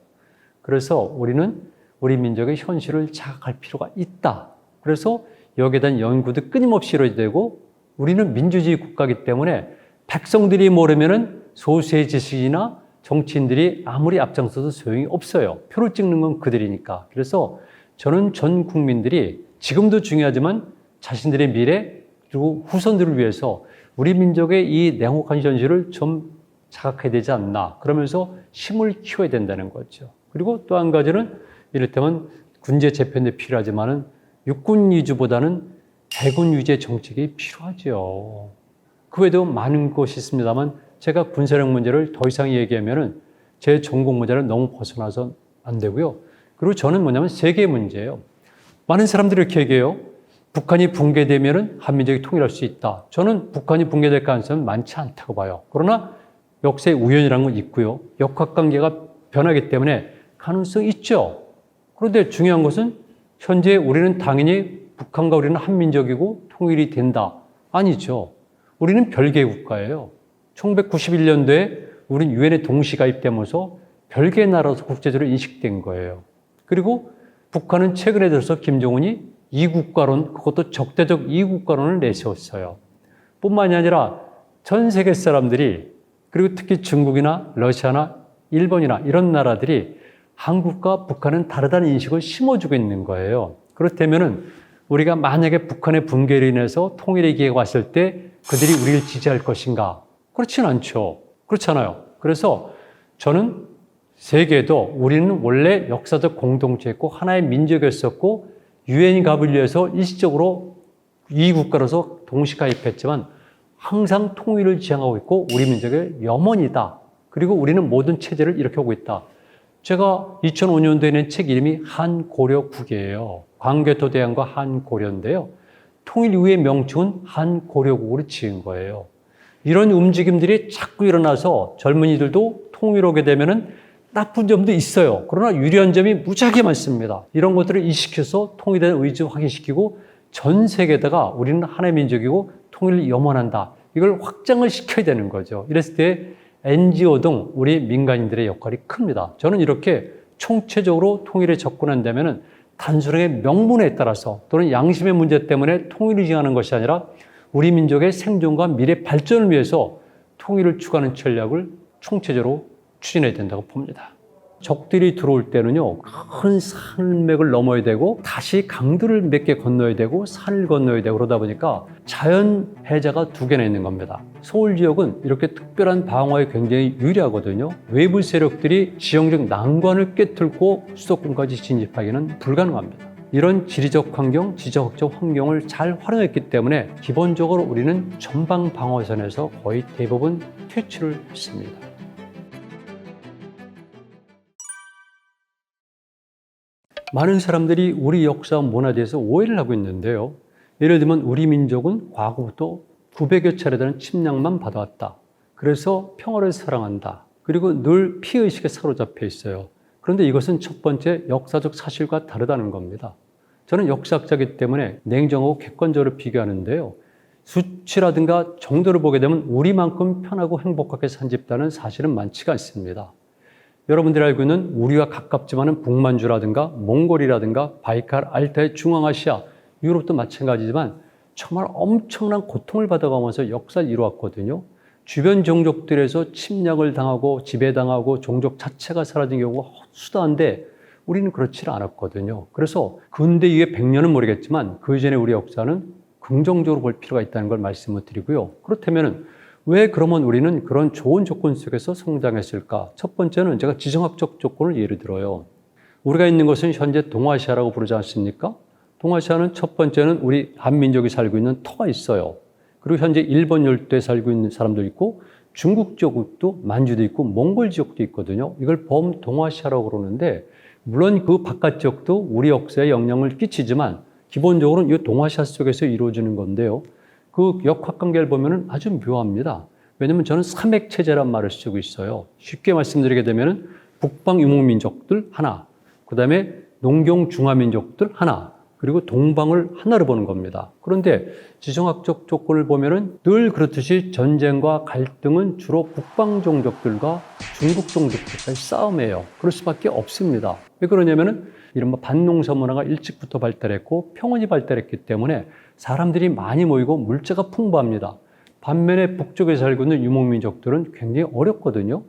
그래서 우리는 우리 민족의 현실을 자각할 필요가 있다. 그래서 여기에 대한 연구도 끊임없이 이루어지고 우리는 민주주의 국가이기 때문에 백성들이 모르면은 소수의 지식이나 정치인들이 아무리 앞장서도 소용이 없어요. 표를 찍는 건 그들이니까. 그래서 저는 전 국민들이 지금도 중요하지만 자신들의 미래 그리고 후손들을 위해서 우리 민족의 이 냉혹한 현실을 좀 자각해야 되지 않나. 그러면서 힘을 키워야 된다는 거죠. 그리고 또 한 가지는 이를테면 군제 재편도 필요하지만은 육군 위주보다는 해군 위주의 정책이 필요하죠. 그 외에도 많은 것이 있습니다만 제가 군사력 문제를 더 이상 얘기하면은 제 전공 문제를 너무 벗어나서 안 되고요. 그리고 저는 뭐냐면 세계 문제예요. 많은 사람들이 이렇게 얘기해요. 북한이 붕괴되면은 한민족이 통일할 수 있다. 저는 북한이 붕괴될 가능성은 많지 않다고 봐요. 그러나 역사의 우연이라는 건 있고요. 역학관계가 변하기 때문에 가능성이 있죠. 그런데 중요한 것은 현재 우리는 당연히 북한과 우리는 한민족이고 통일이 된다. 아니죠. 우리는 별개의 국가예요. 1991년도에 우리는 유엔에 동시 가입되면서 별개의 나라로서 국제적으로 인식된 거예요. 그리고 북한은 최근에 들어서 김정은이 이국가론, 그것도 적대적 이국가론을 내세웠어요. 뿐만이 아니라 전 세계 사람들이 그리고 특히 중국이나 러시아나 일본이나 이런 나라들이 한국과 북한은 다르다는 인식을 심어주고 있는 거예요. 그렇다면은 우리가 만약에 북한의 붕괴로 인해서 통일의 기회가 왔을 때 그들이 우리를 지지할 것인가? 그렇진 않죠. 그렇잖아요. 그래서 저는 세계도 우리는 원래 역사적 공동체였고 하나의 민족이었었고 유엔 가입을 위해서 일시적으로 이 국가로서 동시 가입했지만 항상 통일을 지향하고 있고 우리 민족의 염원이다. 그리고 우리는 모든 체제를 이렇게 하고 있다. 제가 2005년도에 낸 책 이름이 한고려국이에요. 광개토 대왕과 한고려인데요. 통일 이후의 명칭은 한고려국으로 지은 거예요. 이런 움직임들이 자꾸 일어나서 젊은이들도 통일하게 되면은 나쁜 점도 있어요. 그러나 유리한 점이 무지하게 많습니다. 이런 것들을 인식해서 통일에 대한 의지를 확인시키고 전 세계에다가 우리는 하나의 민족이고 통일을 염원한다. 이걸 확장을 시켜야 되는 거죠. 이랬을 때 NGO 등 우리 민간인들의 역할이 큽니다. 저는 이렇게 총체적으로 통일에 접근한다면 단순하게 명분에 따라서 또는 양심의 문제 때문에 통일을 지향하는 것이 아니라 우리 민족의 생존과 미래 발전을 위해서 통일을 추구하는 전략을 총체적으로 추진해야 된다고 봅니다. 적들이 들어올 때는요, 큰 산맥을 넘어야 되고 다시 강들을 몇 개 건너야 되고 산을 건너야 되고 그러다 보니까 자연 해자가 두 개나 있는 겁니다. 서울 지역은 이렇게 특별한 방어에 굉장히 유리하거든요. 외부 세력들이 지형적 난관을 깨뚫고 수도권까지 진입하기는 불가능합니다. 이런 지리적 환경, 지정학적 환경을 잘 활용했기 때문에 기본적으로 우리는 전방 방어선에서 거의 대부분 퇴출을 했습니다. 많은 사람들이 우리 역사와 문화에 대해서 오해를 하고 있는데요. 예를 들면 우리 민족은 과거부터 900여 차례 되는 침략만 받아왔다. 그래서 평화를 사랑한다. 그리고 늘 피해의식에 사로잡혀 있어요. 그런데 이것은 첫 번째 역사적 사실과 다르다는 겁니다. 저는 역사학자이기 때문에 냉정하고 객관적으로 비교하는데요. 수치라든가 정도를 보게 되면 우리만큼 편하고 행복하게 산 집단은 사실은 많지가 않습니다. 여러분들이 알고 있는 우리와 가깝지만은 북만주라든가 몽골이라든가 바이칼, 알타이, 중앙아시아, 유럽도 마찬가지지만 정말 엄청난 고통을 받아가면서 역사를 이루었거든요. 주변 종족들에서 침략을 당하고 지배당하고 종족 자체가 사라진 경우가 수다한데 우리는 그렇지 않았거든요. 그래서 근대 이후에 100년은 모르겠지만 그 전에 우리 역사는 긍정적으로 볼 필요가 있다는 걸 말씀을 드리고요. 그렇다면 왜 그러면 우리는 그런 좋은 조건 속에서 성장했을까? 첫 번째는 제가 지정학적 조건을 예를 들어요. 우리가 있는 것은 현재 동아시아라고 부르지 않습니까? 동아시아는 첫 번째는 우리 한민족이 살고 있는 터가 있어요. 그리고 현재 일본 열도에 살고 있는 사람도 있고 중국 지역도 만주도 있고 몽골 지역도 있거든요. 이걸 범동아시아라고 그러는데 물론 그 바깥 지역도 우리 역사에 영향을 끼치지만 기본적으로는 이 동아시아 속에서 이루어지는 건데요. 그 역학관계를 보면 아주 묘합니다. 왜냐하면 저는 삼액체제란 말을 쓰고 있어요. 쉽게 말씀드리게 되면 북방 유목민족들 하나, 그 다음에 농경 중화민족들 하나, 그리고 동방을 하나로 보는 겁니다. 그런데 지정학적 조건을 보면 늘 그렇듯이 전쟁과 갈등은 주로 북방 종족들과 중국 종족들과의 싸움이에요. 그럴 수밖에 없습니다. 왜 그러냐면 이른바 반농사 문화가 일찍부터 발달했고 평원이 발달했기 때문에 사람들이 많이 모이고 물자가 풍부합니다. 반면에 북쪽에 살고 있는 유목민족들은 굉장히 어렵거든요.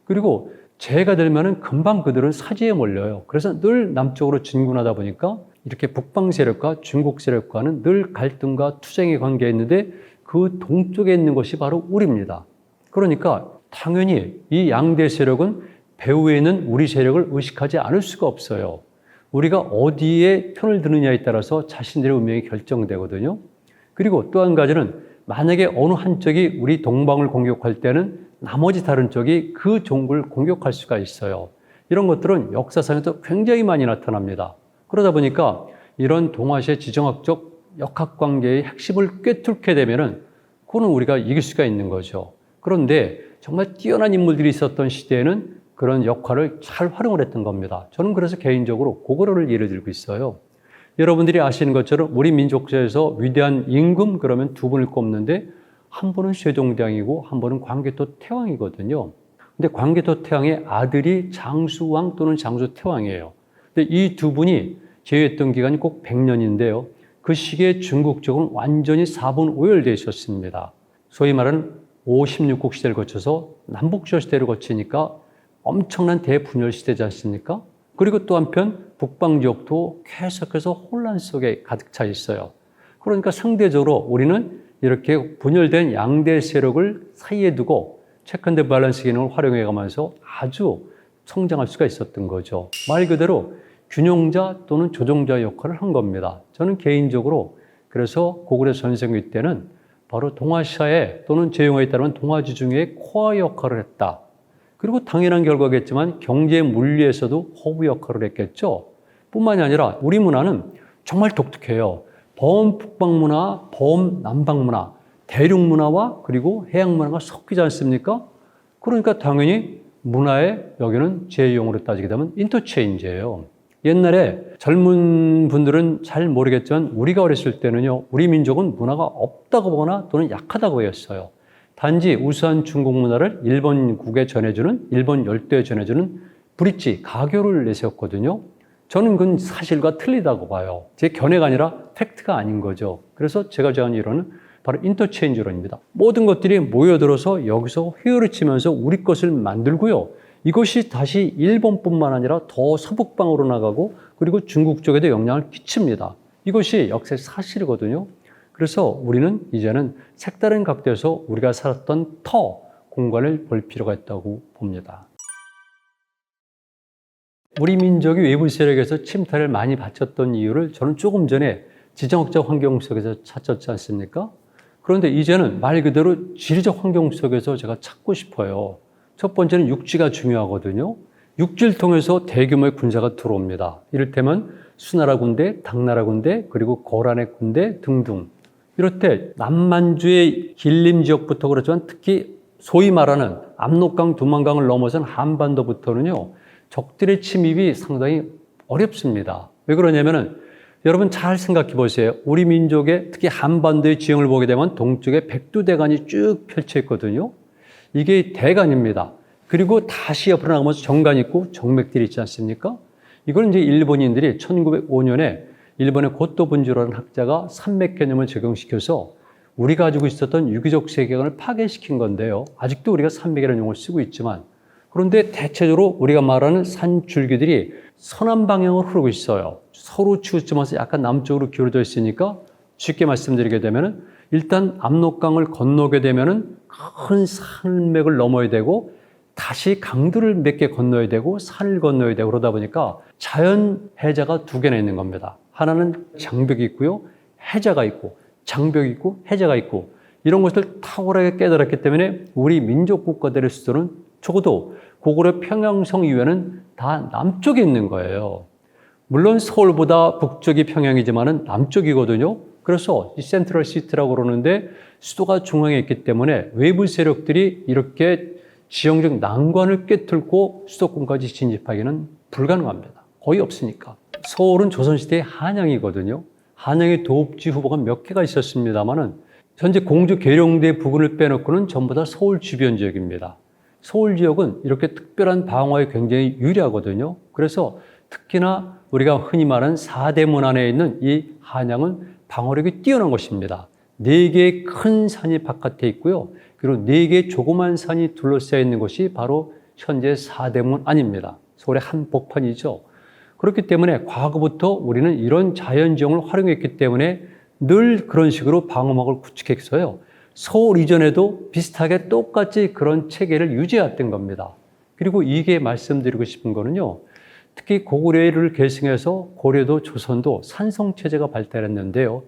그리고 재해가 되면은 금방 그들은 사지에 몰려요. 그래서 늘 남쪽으로 진군하다 보니까 이렇게 북방 세력과 중국 세력과는 늘 갈등과 투쟁의 관계에 있는데 그 동쪽에 있는 것이 바로 우리입니다. 그러니까 당연히 이 양대 세력은 배후에 있는 우리 세력을 의식하지 않을 수가 없어요. 우리가 어디에 편을 드느냐에 따라서 자신들의 운명이 결정되거든요. 그리고 또 한 가지는 만약에 어느 한쪽이 우리 동방을 공격할 때는 나머지 다른 쪽이 그 종국을 공격할 수가 있어요. 이런 것들은 역사상에도 굉장히 많이 나타납니다. 그러다 보니까 이런 동아시아 지정학적 역학관계의 핵심을 꿰뚫게 되면은 그거는 우리가 이길 수가 있는 거죠. 그런데 정말 뛰어난 인물들이 있었던 시대에는 그런 역할을 잘 활용을 했던 겁니다. 저는 그래서 개인적으로 고구려를 예를 들고 있어요. 여러분들이 아시는 것처럼 우리 민족사에서 위대한 임금 그러면 두 분을 꼽는데 한 분은 쇠종대왕이고 한 분은 광개토 태왕이거든요. 근데 광개토 태왕의 아들이 장수왕 또는 장수태왕이에요. 근데 이 두 분이 제위했던 기간이 꼭 100년인데요. 그 시기에 중국 쪽은 완전히 사분오열되어 있었습니다. 소위 말하는 56국 시대를 거쳐서 남북조 시대를 거치니까 엄청난 대분열 시대지 않습니까? 그리고 또 한편 북방 지역도 계속해서 혼란 속에 가득 차 있어요. 그러니까 상대적으로 우리는 이렇게 분열된 양대 세력을 사이에 두고 체크 앤드 밸런스 기능을 활용해가면서 아주 성장할 수가 있었던 거죠. 말 그대로 균형자 또는 조종자 역할을 한 겁니다. 저는 개인적으로 그래서 고구려 전성기 때는 바로 동아시아에 또는 제 용어에 따르면 동아주 중에 코어 역할을 했다. 그리고 당연한 결과겠지만 경제 물리에서도 허브 역할을 했겠죠. 뿐만이 아니라 우리 문화는 정말 독특해요. 범북방 문화, 범남방 문화, 대륙 문화와 그리고 해양 문화가 섞이지 않습니까? 그러니까 당연히 문화의 여기는 제 용어로 따지게 되면 인터체인지예요. 옛날에 젊은 분들은 잘 모르겠지만 우리가 어렸을 때는요, 우리 민족은 문화가 없다고 보거나 또는 약하다고 했어요. 단지 우수한 중국 문화를 일본국에 전해주는, 일본 열도에 전해주는 브릿지, 가교를 내세웠거든요. 저는 그건 사실과 틀리다고 봐요. 제 견해가 아니라 팩트가 아닌 거죠. 그래서 제가 정한 이론은 바로 인터체인지론입니다. 모든 것들이 모여들어서 여기서 회오를 치면서 우리 것을 만들고요. 이것이 다시 일본뿐만 아니라 더 서북방으로 나가고 그리고 중국 쪽에도 영향을 끼칩니다. 이것이 역사의 사실이거든요. 그래서 우리는 이제는 색다른 각도에서 우리가 살았던 터, 공간을 볼 필요가 있다고 봅니다. 우리 민족이 외부 세력에서 침탈을 많이 받쳤던 이유를 저는 조금 전에 지정학적 환경 속에서 찾았지 않습니까? 그런데 이제는 말 그대로 지리적 환경 속에서 제가 찾고 싶어요. 첫 번째는 육지가 중요하거든요. 육지를 통해서 대규모의 군사가 들어옵니다. 이를테면 수나라 군대, 당나라 군대, 그리고 거란의 군대 등등. 이럴 때 남만주의 길림 지역부터 그렇지만 특히 소위 말하는 압록강, 두만강을 넘어선 한반도부터는요. 적들의 침입이 상당히 어렵습니다. 왜 그러냐면은 여러분 잘 생각해 보세요. 우리 민족의 특히 한반도의 지형을 보게 되면 동쪽에 백두대간이 쭉 펼쳐 있거든요. 이게 대간입니다. 그리고 다시 옆으로 나가면서 정간이 있고 정맥들이 있지 않습니까? 이걸 이제 일본인들이 1905년에 일본의 고토 분주라는 학자가 산맥 개념을 적용시켜서 우리가 가지고 있었던 유기적 세계관을 파괴시킨 건데요. 아직도 우리가 산맥이라는 용어를 쓰고 있지만 그런데 대체적으로 우리가 말하는 산줄기들이 서남 방향으로 흐르고 있어요. 서로 치우치면서 약간 남쪽으로 기울어져 있으니까 쉽게 말씀드리게 되면은 일단 압록강을 건너게 되면은 큰 산맥을 넘어야 되고 다시 강들을 몇 개 건너야 되고 산을 건너야 되고 그러다 보니까 자연 해자가 두 개나 있는 겁니다. 하나는 장벽이 있고요. 해자가 있고 장벽이 있고 해자가 있고 이런 것을 탁월하게 깨달았기 때문에 우리 민족 국가들의 수도는 적어도 고구려 평양성 이외에는 다 남쪽에 있는 거예요. 물론 서울보다 북쪽이 평양이지만은 남쪽이거든요. 그래서 이 센트럴 시티라고 그러는데 수도가 중앙에 있기 때문에 외부 세력들이 이렇게 지형적 난관을 꿰뚫고 수도권까지 진입하기는 불가능합니다. 거의 없으니까. 서울은 조선시대의 한양이거든요. 한양의 도읍지 후보가 몇 개가 있었습니다만은 현재 공주 계룡대 부근을 빼놓고는 전부 다 서울 주변 지역입니다. 서울 지역은 이렇게 특별한 방어에 굉장히 유리하거든요. 그래서 특히나 우리가 흔히 말하는 사대문 안에 있는 이 한양은 방어력이 뛰어난 것입니다. 4개의 큰 산이 바깥에 있고요. 그리고 4개의 조그만 산이 둘러싸여 있는 것이 바로 현재 사대문 안입니다. 서울의 한복판이죠. 그렇기 때문에 과거부터 우리는 이런 자연지형을 활용했기 때문에 늘 그런 식으로 방어막을 구축했어요. 서울 이전에도 비슷하게 똑같이 그런 체계를 유지했던 겁니다. 그리고 이게 말씀드리고 싶은 거는요. 특히 고구려를 계승해서 고려도 조선도 산성체제가 발달했는데요.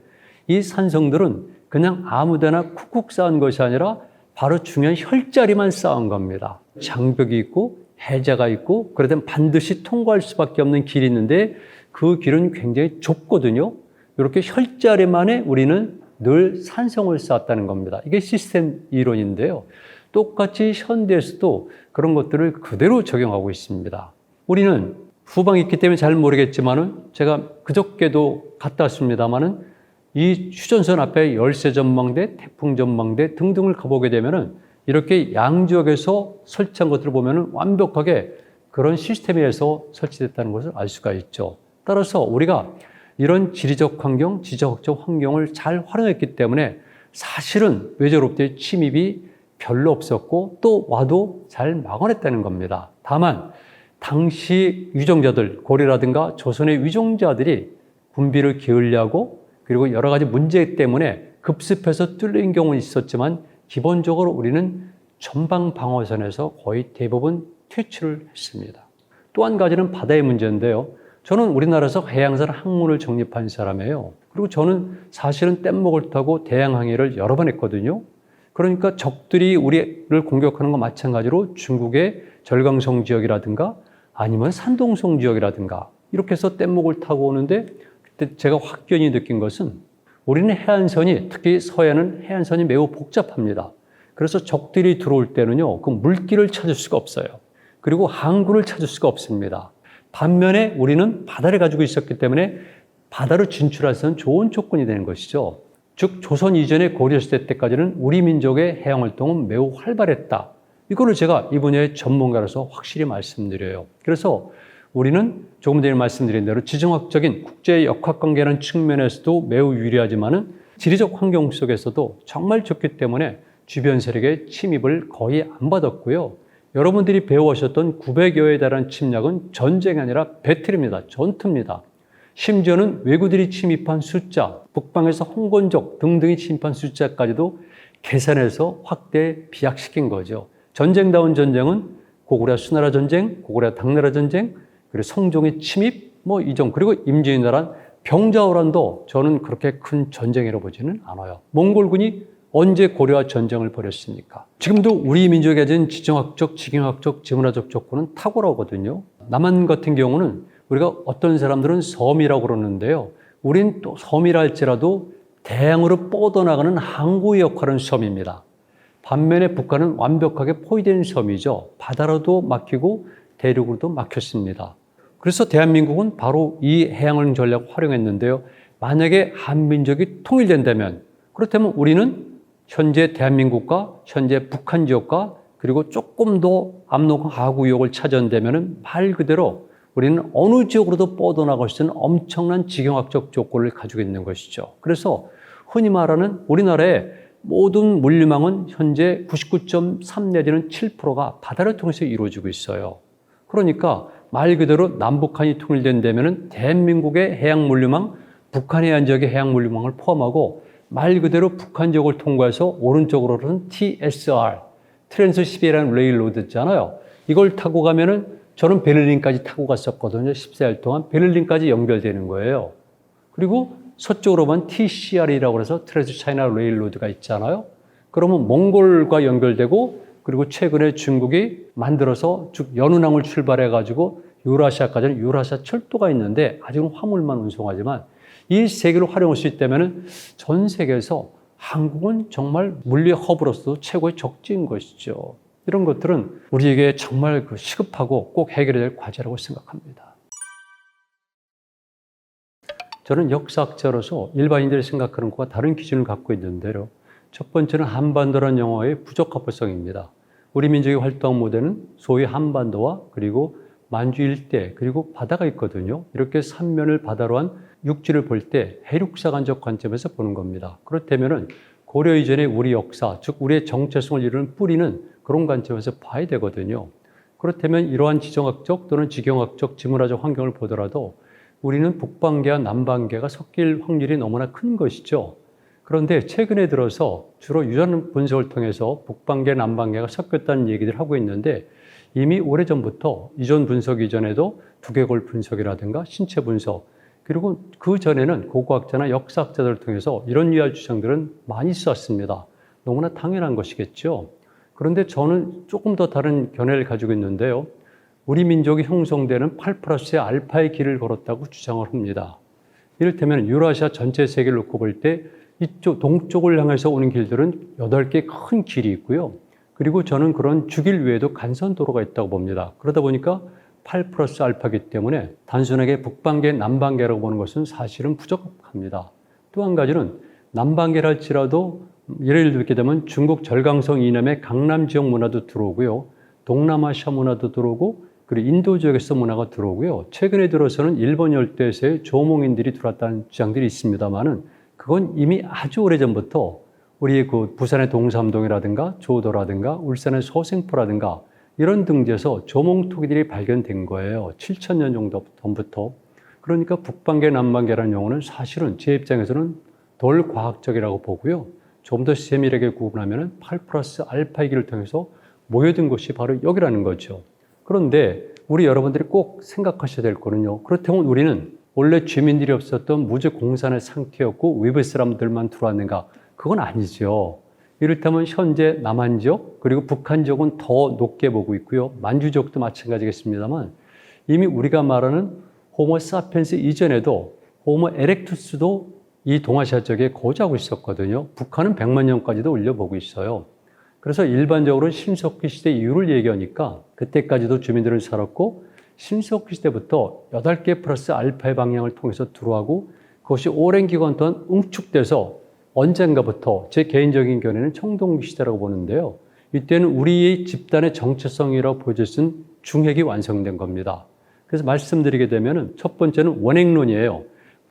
이 산성들은 그냥 아무데나 쿡쿡 쌓은 것이 아니라 바로 중요한 혈자리만 쌓은 겁니다. 장벽이 있고 해자가 있고 그러다 반드시 통과할 수밖에 없는 길이 있는데 그 길은 굉장히 좁거든요. 이렇게 혈자리만에 우리는 늘 산성을 쌓았다는 겁니다. 이게 시스템 이론인데요. 똑같이 현대에서도 그런 것들을 그대로 적용하고 있습니다. 우리는 후방에 있기 때문에 잘 모르겠지만은 제가 그저께도 갔다 왔습니다만은 이 휴전선 앞에 열세 전망대, 태풍 전망대 등등을 가보게 되면은 이렇게 양지역에서 설치한 것들을 보면은 완벽하게 그런 시스템에서 설치됐다는 것을 알 수가 있죠. 따라서 우리가 이런 지리적 환경, 지적적 환경을 잘 활용했기 때문에 사실은 외적으로부터의 침입이 별로 없었고 또 와도 잘 막아냈다는 겁니다. 다만 당시 위정자들, 고려라든가 조선의 위정자들이 군비를 기울려고 그리고 여러 가지 문제 때문에 급습해서 뚫린 경우는 있었지만 기본적으로 우리는 전방 방어선에서 거의 대부분 퇴출을 했습니다. 또 한 가지는 바다의 문제인데요. 저는 우리나라에서 해양선 항문을 정립한 사람이에요. 그리고 저는 사실은 뗏목을 타고 대양 항해를 여러 번 했거든요. 그러니까 적들이 우리를 공격하는 것 마찬가지로 중국의 절강성 지역이라든가 아니면 산동성 지역이라든가 이렇게 해서 뗏목을 타고 오는데 그때 제가 확연히 느낀 것은 우리는 해안선이 특히 서해안은 해안선이 매우 복잡합니다. 그래서 적들이 들어올 때는요, 그 물길을 찾을 수가 없어요. 그리고 항구를 찾을 수가 없습니다. 반면에 우리는 바다를 가지고 있었기 때문에 바다로 진출할 수 있는 좋은 조건이 되는 것이죠. 즉 조선 이전의 고려시대 때까지는 우리 민족의 해양활동은 매우 활발했다. 이거를 제가 이 분야의 전문가로서 확실히 말씀드려요. 그래서 우리는 조금 전에 말씀드린 대로 지정학적인 국제 역학관계라는 측면에서도 매우 유리하지만은 지리적 환경 속에서도 정말 좋기 때문에 주변 세력의 침입을 거의 안 받았고요. 여러분들이 배워오셨던 900여에 달하는 침략은 전쟁이 아니라 배틀입니다. 전투입니다. 심지어는 왜구들이 침입한 숫자, 북방에서 홍건적 등등이 침입한 숫자까지도 계산해서 확대 비약시킨 거죠. 전쟁다운 전쟁은 고구려 수나라 전쟁, 고구려 당나라 전쟁, 그리고 성종의 침입, 이 정, 그리고 임진왜란 나라 병자호란도 저는 그렇게 큰 전쟁이라고 보지는 않아요. 몽골군이 언제 고려와 전쟁을 벌였습니까? 지금도 우리 민족이 가진 지정학적, 지경학적, 지문화적 조건은 탁월하거든요. 남한 같은 경우는 우리가 어떤 사람들은 섬이라고 그러는데요. 우린 또 섬이라 할지라도 대양으로 뻗어나가는 항구의 역할은 섬입니다. 반면에 북한은 완벽하게 포위된 섬이죠. 바다로도 막히고 대륙으로도 막혔습니다. 그래서 대한민국은 바로 이 해양을 전략을 활용했는데요. 만약에 한민족이 통일된다면 그렇다면 우리는 현재 대한민국과 현재 북한 지역과 그리고 조금 더 압록강 하구역을 차지한다면 말 그대로 우리는 어느 지역으로도 뻗어나갈 수 있는 엄청난 지경학적 조건을 가지고 있는 것이죠. 그래서 흔히 말하는 우리나라의 모든 물류망은 현재 99.3 내지는 7%가 바다를 통해서 이루어지고 있어요. 그러니까 말 그대로 남북한이 통일된다면 대한민국의 해양 물류망, 북한 해안 지역의 해양 물류망을 포함하고 말 그대로 북한 지역을 통과해서 오른쪽으로는 TSR, 트랜스 시베리안 레일로드 있잖아요. 이걸 타고 가면은 저는 베를린까지 타고 갔었거든요. 14일 동안 베를린까지 연결되는 거예요. 그리고 서쪽으로만 TCR이라고 해서 트랜스 차이나 레일로드가 있잖아요. 그러면 몽골과 연결되고 그리고 최근에 중국이 만들어서 쭉 연운항을 출발해가지고 유라시아까지는 유라시아 철도가 있는데 아직은 화물만 운송하지만 이 세 개를 활용할 수 있다면 전 세계에서 한국은 정말 물류 허브로서 최고의 적지인 것이죠. 이런 것들은 우리에게 정말 시급하고 꼭 해결해야 될 과제라고 생각합니다. 저는 역사학자로서 일반인들이 생각하는 것과 다른 기준을 갖고 있는데요. 첫 번째는 한반도라는 영어의 부적합성입니다. 우리 민족이 활동 모델은 소위 한반도와 그리고 만주 일대 그리고 바다가 있거든요. 이렇게 삼면을 바다로 한 육지를 볼 때 해륙사관적 관점에서 보는 겁니다. 그렇다면 고려 이전의 우리 역사, 즉 우리의 정체성을 이루는 뿌리는 그런 관점에서 봐야 되거든요. 그렇다면 이러한 지정학적 또는 지경학적, 지문화적 환경을 보더라도 우리는 북방계와 남방계가 섞일 확률이 너무나 큰 것이죠. 그런데 최근에 들어서 주로 유전 분석을 통해서 북방계, 남방계가 섞였다는 얘기를 하고 있는데 이미 오래전부터 이전 분석 이전에도 두개골 분석이라든가 신체 분석 그리고 그 전에는 고고학자나 역사학자들을 통해서 이런 유할 주장들은 많이 있었습니다. 너무나 당연한 것이겠죠. 그런데 저는 조금 더 다른 견해를 가지고 있는데요. 우리 민족이 형성되는 8+의 알파의 길을 걸었다고 주장을 합니다. 이를테면 유라시아 전체 세계를 놓고 볼 때 이쪽 동쪽을 향해서 오는 길들은 8개 큰 길이 있고요. 그리고 저는 그런 주길 외에도 간선도로가 있다고 봅니다. 그러다 보니까 8+알파이기 때문에 단순하게 북방계, 남방계라고 보는 것은 사실은 부적합니다. 또 한 가지는 남방계라 할지라도 예를 들게 되면 중국 절강성 이남의 강남 지역 문화도 들어오고요. 동남아시아 문화도 들어오고 그리고 인도 지역에서 문화가 들어오고요. 최근에 들어서는 일본 열도에서의 조몽인들이 들어왔다는 주장들이 있습니다만은 그건 이미 아주 오래전부터 우리 그 부산의 동삼동이라든가 조도라든가 울산의 서생포라든가 이런 등지에서 조몽토기들이 발견된 거예요. 7,000년 정도 전부터. 그러니까 북방계, 남방계라는 용어는 사실은 제 입장에서는 덜 과학적이라고 보고요. 좀 더 세밀하게 구분하면 8 플러스 알파이기를 통해서 모여든 것이 바로 여기라는 거죠. 그런데 우리 여러분들이 꼭 생각하셔야 될 거는요. 그렇다면 우리는 원래 주민들이 없었던 무주 공산의 상태였고 외부 사람들만 들어왔는가? 그건 아니죠. 이를테면 현재 남한 지역 그리고 북한 지역은 더 높게 보고 있고요. 만주 지역도 마찬가지겠습니다만 이미 우리가 말하는 호모 사피엔스 이전에도 호모 에렉투스도 이 동아시아 쪽에 거주하고 있었거든요. 북한은 100만 년까지도 올려보고 있어요. 그래서 일반적으로 신석기 시대 이후를 얘기하니까 그때까지도 주민들은 살았고 신석기 시대부터 8개 플러스 알파의 방향을 통해서 들어가고 그것이 오랜 기간 동안 응축돼서 언젠가부터 제 개인적인 견해는 청동기 시대라고 보는데요. 이때는 우리의 집단의 정체성이라고 보여질 수 있는 중핵이 완성된 겁니다. 그래서 말씀드리게 되면 첫 번째는 원행론이에요.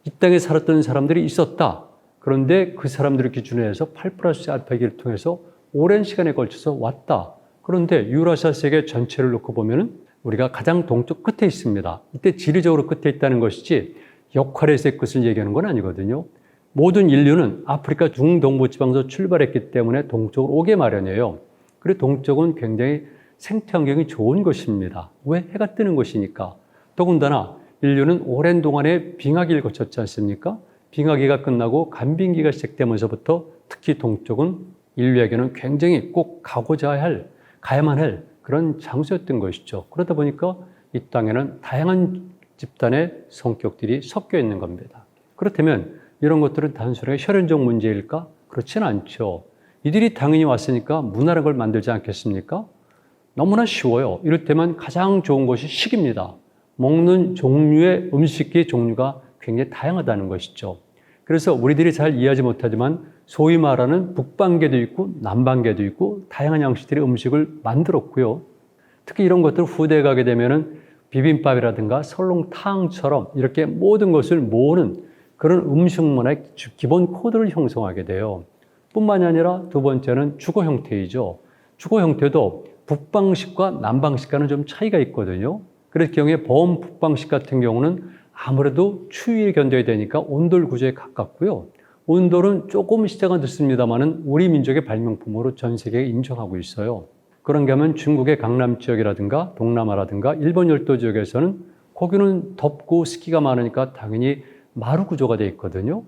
이 땅에 살았던 사람들이 있었다. 그런데 그 사람들을 기준으로 해서 8 플러스 알파기를 통해서 오랜 시간에 걸쳐서 왔다. 그런데 유라시아 세계 전체를 놓고 보면 우리가 가장 동쪽 끝에 있습니다. 이때 지리적으로 끝에 있다는 것이지 역할에서의 끝을 얘기하는 건 아니거든요. 모든 인류는 아프리카 중동부지방에서 출발했기 때문에 동쪽으로 오게 마련이에요. 그리고 동쪽은 굉장히 생태환경이 좋은 것입니다. 왜? 해가 뜨는 것이니까. 더군다나 인류는 오랜 동안에 빙하기를 거쳤지 않습니까? 빙하기가 끝나고 간빙기가 시작되면서부터 특히 동쪽은 인류에게는 굉장히 꼭 가야만 할 그런 장소였던 것이죠. 그러다 보니까 이 땅에는 다양한 집단의 성격들이 섞여 있는 겁니다. 그렇다면 이런 것들은 단순하게 혈연적 문제일까? 그렇지는 않죠. 이들이 당연히 왔으니까 문화라는 걸 만들지 않겠습니까? 너무나 쉬워요. 이를테면 가장 좋은 것이 식입니다. 먹는 종류의 음식의 종류가 굉장히 다양하다는 것이죠. 그래서 우리들이 잘 이해하지 못하지만 소위 말하는 북방계도 있고 남방계도 있고 다양한 양식들의 음식을 만들었고요. 특히 이런 것들을 후대에 가게 되면은 비빔밥이라든가 설렁탕처럼 이렇게 모든 것을 모으는 그런 음식 문화의 기본 코드를 형성하게 돼요. 뿐만이 아니라 두 번째는 주거 형태이죠. 주거 형태도 북방식과 남방식과는 좀 차이가 있거든요. 그래서 경우에 범북방식 같은 경우는 아무래도 추위를 견뎌야 되니까 온돌 구조에 가깝고요. 온돌은 조금 시대가 늦습니다만은 우리 민족의 발명품으로 전 세계에 인정하고 있어요. 그런가 하면 중국의 강남 지역이라든가 동남아라든가 일본 열도 지역에서는 거기는 덥고 습기가 많으니까 당연히 마루 구조가 되어 있거든요.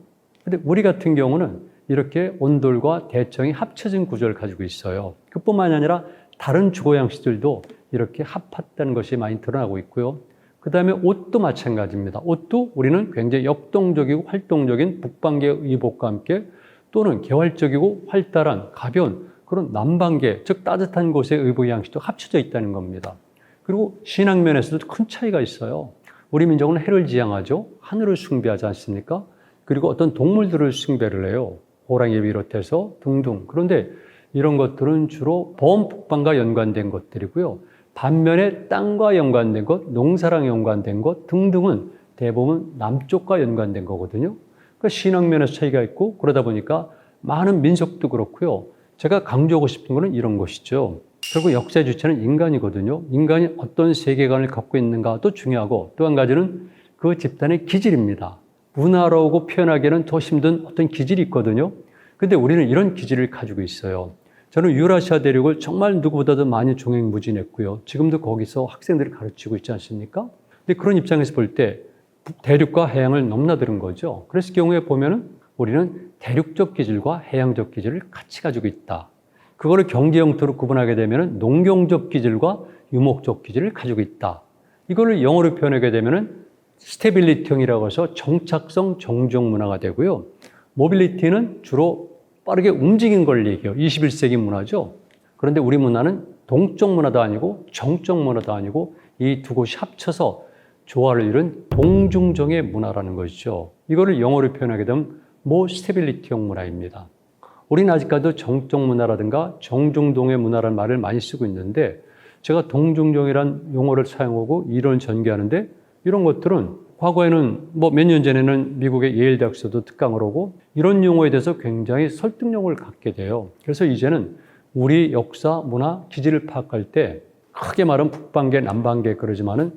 근데 우리 같은 경우는 이렇게 온돌과 대청이 합쳐진 구조를 가지고 있어요. 그뿐만이 아니라 다른 주거 양식들도 이렇게 합했다는 것이 많이 드러나고 있고요. 그 다음에 옷도 마찬가지입니다. 옷도 우리는 굉장히 역동적이고 활동적인 북방계 의복과 함께 또는 개활적이고 활달한 가벼운 그런 남방계, 즉 따뜻한 곳의 의복 양식도 합쳐져 있다는 겁니다. 그리고 신앙면에서도 큰 차이가 있어요. 우리 민족은 해를 지향하죠. 하늘을 숭배하지 않습니까? 그리고 어떤 동물들을 숭배를 해요. 호랑이를 비롯해서 등등. 그런데 이런 것들은 주로 범북방과 연관된 것들이고요. 반면에 땅과 연관된 것, 농사랑 연관된 것 등등은 대부분 남쪽과 연관된 거거든요. 그러니까 신앙면에서 차이가 있고 그러다 보니까 많은 민족도 그렇고요. 제가 강조하고 싶은 거는 이런 것이죠. 결국 역사의 주체는 인간이거든요. 인간이 어떤 세계관을 갖고 있는가도 중요하고 또 한 가지는 그 집단의 기질입니다. 문화라고 표현하기에는 더 힘든 어떤 기질이 있거든요. 근데 우리는 이런 기질을 가지고 있어요. 저는 유라시아 대륙을 정말 누구보다도 많이 종횡무진했고요. 지금도 거기서 학생들을 가르치고 있지 않습니까? 근데 그런 입장에서 볼 때 대륙과 해양을 넘나드는 거죠. 그래서 경우에 보면은 우리는 대륙적 기질과 해양적 기질을 같이 가지고 있다. 그거를 경제 형태로 구분하게 되면은 농경적 기질과 유목적 기질을 가지고 있다. 이거를 영어로 표현하게 되면은 스테빌리티형이라고 해서 정착성 정종 문화가 되고요. 모빌리티는 주로 빠르게 움직인 걸 얘기해요. 21세기 문화죠. 그런데 우리 문화는 동적 문화도 아니고 정적 문화도 아니고 이 두 곳이 합쳐서 조화를 이룬 동중정의 문화라는 것이죠. 이거를 영어로 표현하게 되면 스테빌리티형 문화입니다. 우리는 아직까지도 정적 문화라든가 정중동의 문화라는 말을 많이 쓰고 있는데 제가 동중정이란 용어를 사용하고 이론을 전개하는데 이런 것들은 과거에는 몇 년 전에는 미국의 예일 대학에서도 특강을 오고 이런 용어에 대해서 굉장히 설득력을 갖게 돼요. 그래서 이제는 우리 역사, 문화, 기질을 파악할 때 크게 말하면 북방계, 남방계 그러지만은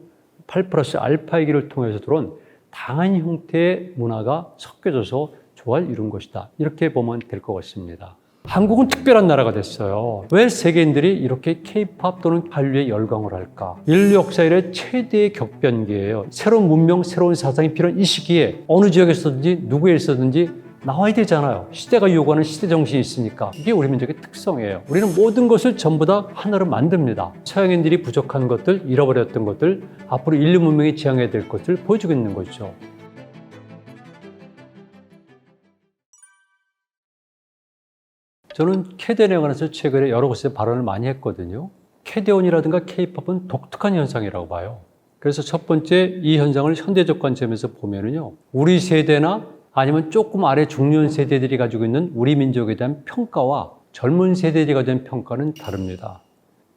8 플러스 알파의 길을 통해서 들어온 다양한 형태의 문화가 섞여져서 조화를 이룬 것이다. 이렇게 보면 될 것 같습니다. 한국은 특별한 나라가 됐어요. 왜 세계인들이 이렇게 K-팝 또는 한류에 열광을 할까? 인류 역사 이래 최대의 격변기예요. 새로운 문명, 새로운 사상이 필요한 이 시기에 어느 지역에서든지 누구에 있었든지 나와야 되잖아요. 시대가 요구하는 시대 정신이 있으니까. 이게 우리 민족의 특성이에요. 우리는 모든 것을 전부 다 하나로 만듭니다. 서양인들이 부족한 것들, 잃어버렸던 것들, 앞으로 인류 문명이 지향해야 될 것을 보여주고 있는 거죠. 저는 캐대원에 관해서 최근에 여러 곳에서 발언을 많이 했거든요. 캐대원이라든가 K-팝은 독특한 현상이라고 봐요. 그래서 첫 번째 이 현상을 현대적 관점에서 보면은요, 우리 세대나 아니면 조금 아래 중년 세대들이 가지고 있는 우리 민족에 대한 평가와 젊은 세대들이 가지고 있는 평가는 다릅니다.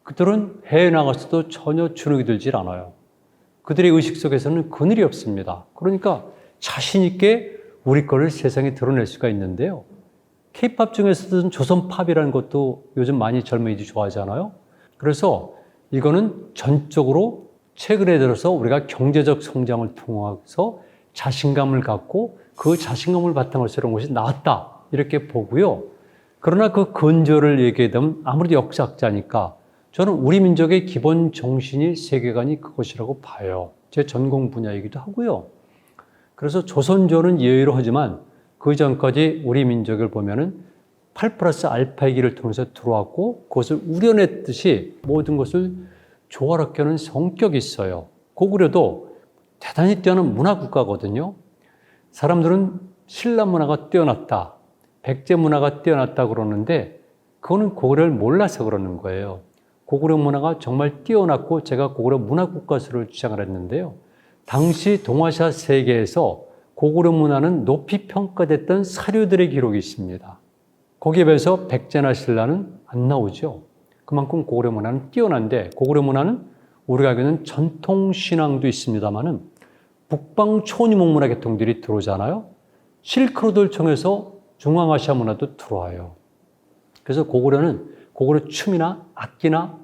그들은 해외 나가서도 전혀 주눅이 들질 않아요. 그들의 의식 속에서는 그늘이 없습니다. 그러니까 자신 있게 우리 거를 세상에 드러낼 수가 있는데요. K-팝 중에서도 조선팝이라는 것도 요즘 많이 젊은이들이 좋아하잖아요. 그래서 이거는 전적으로 최근에 들어서 우리가 경제적 성장을 통해서 자신감을 갖고 그 자신감을 바탕으로 새로운 것이 나왔다 이렇게 보고요. 그러나 그 근저를 얘기하면 아무래도 역사학자니까 저는 우리 민족의 기본 정신이 세계관이 그것이라고 봐요. 제 전공 분야이기도 하고요. 그래서 조선조는 예외로 하지만 그 전까지 우리 민족을 보면은 8+알파이기를 통해서 들어왔고 그것을 우려냈듯이 모든 것을 조화롭게 하는 성격이 있어요. 고구려도 대단히 뛰어난 문화 국가거든요. 사람들은 신라 문화가 뛰어났다, 백제 문화가 뛰어났다 그러는데 그거는 고구려를 몰라서 그러는 거예요. 고구려 문화가 정말 뛰어났고 제가 고구려 문화 국가수를 주장을 했는데요. 당시 동아시아 세계에서 고구려 문화는 높이 평가됐던 사료들의 기록이 있습니다. 거기에 비해서 백제나 신라는 안 나오죠. 그만큼 고구려 문화는 뛰어난데 고구려 문화는 우리가 알고 있는 전통 신앙도 있습니다만은 북방 초유목 문화 계통들이 들어오잖아요. 실크로드를 통해서 중앙아시아 문화도 들어와요. 그래서 고구려는 고구려 춤이나 악기나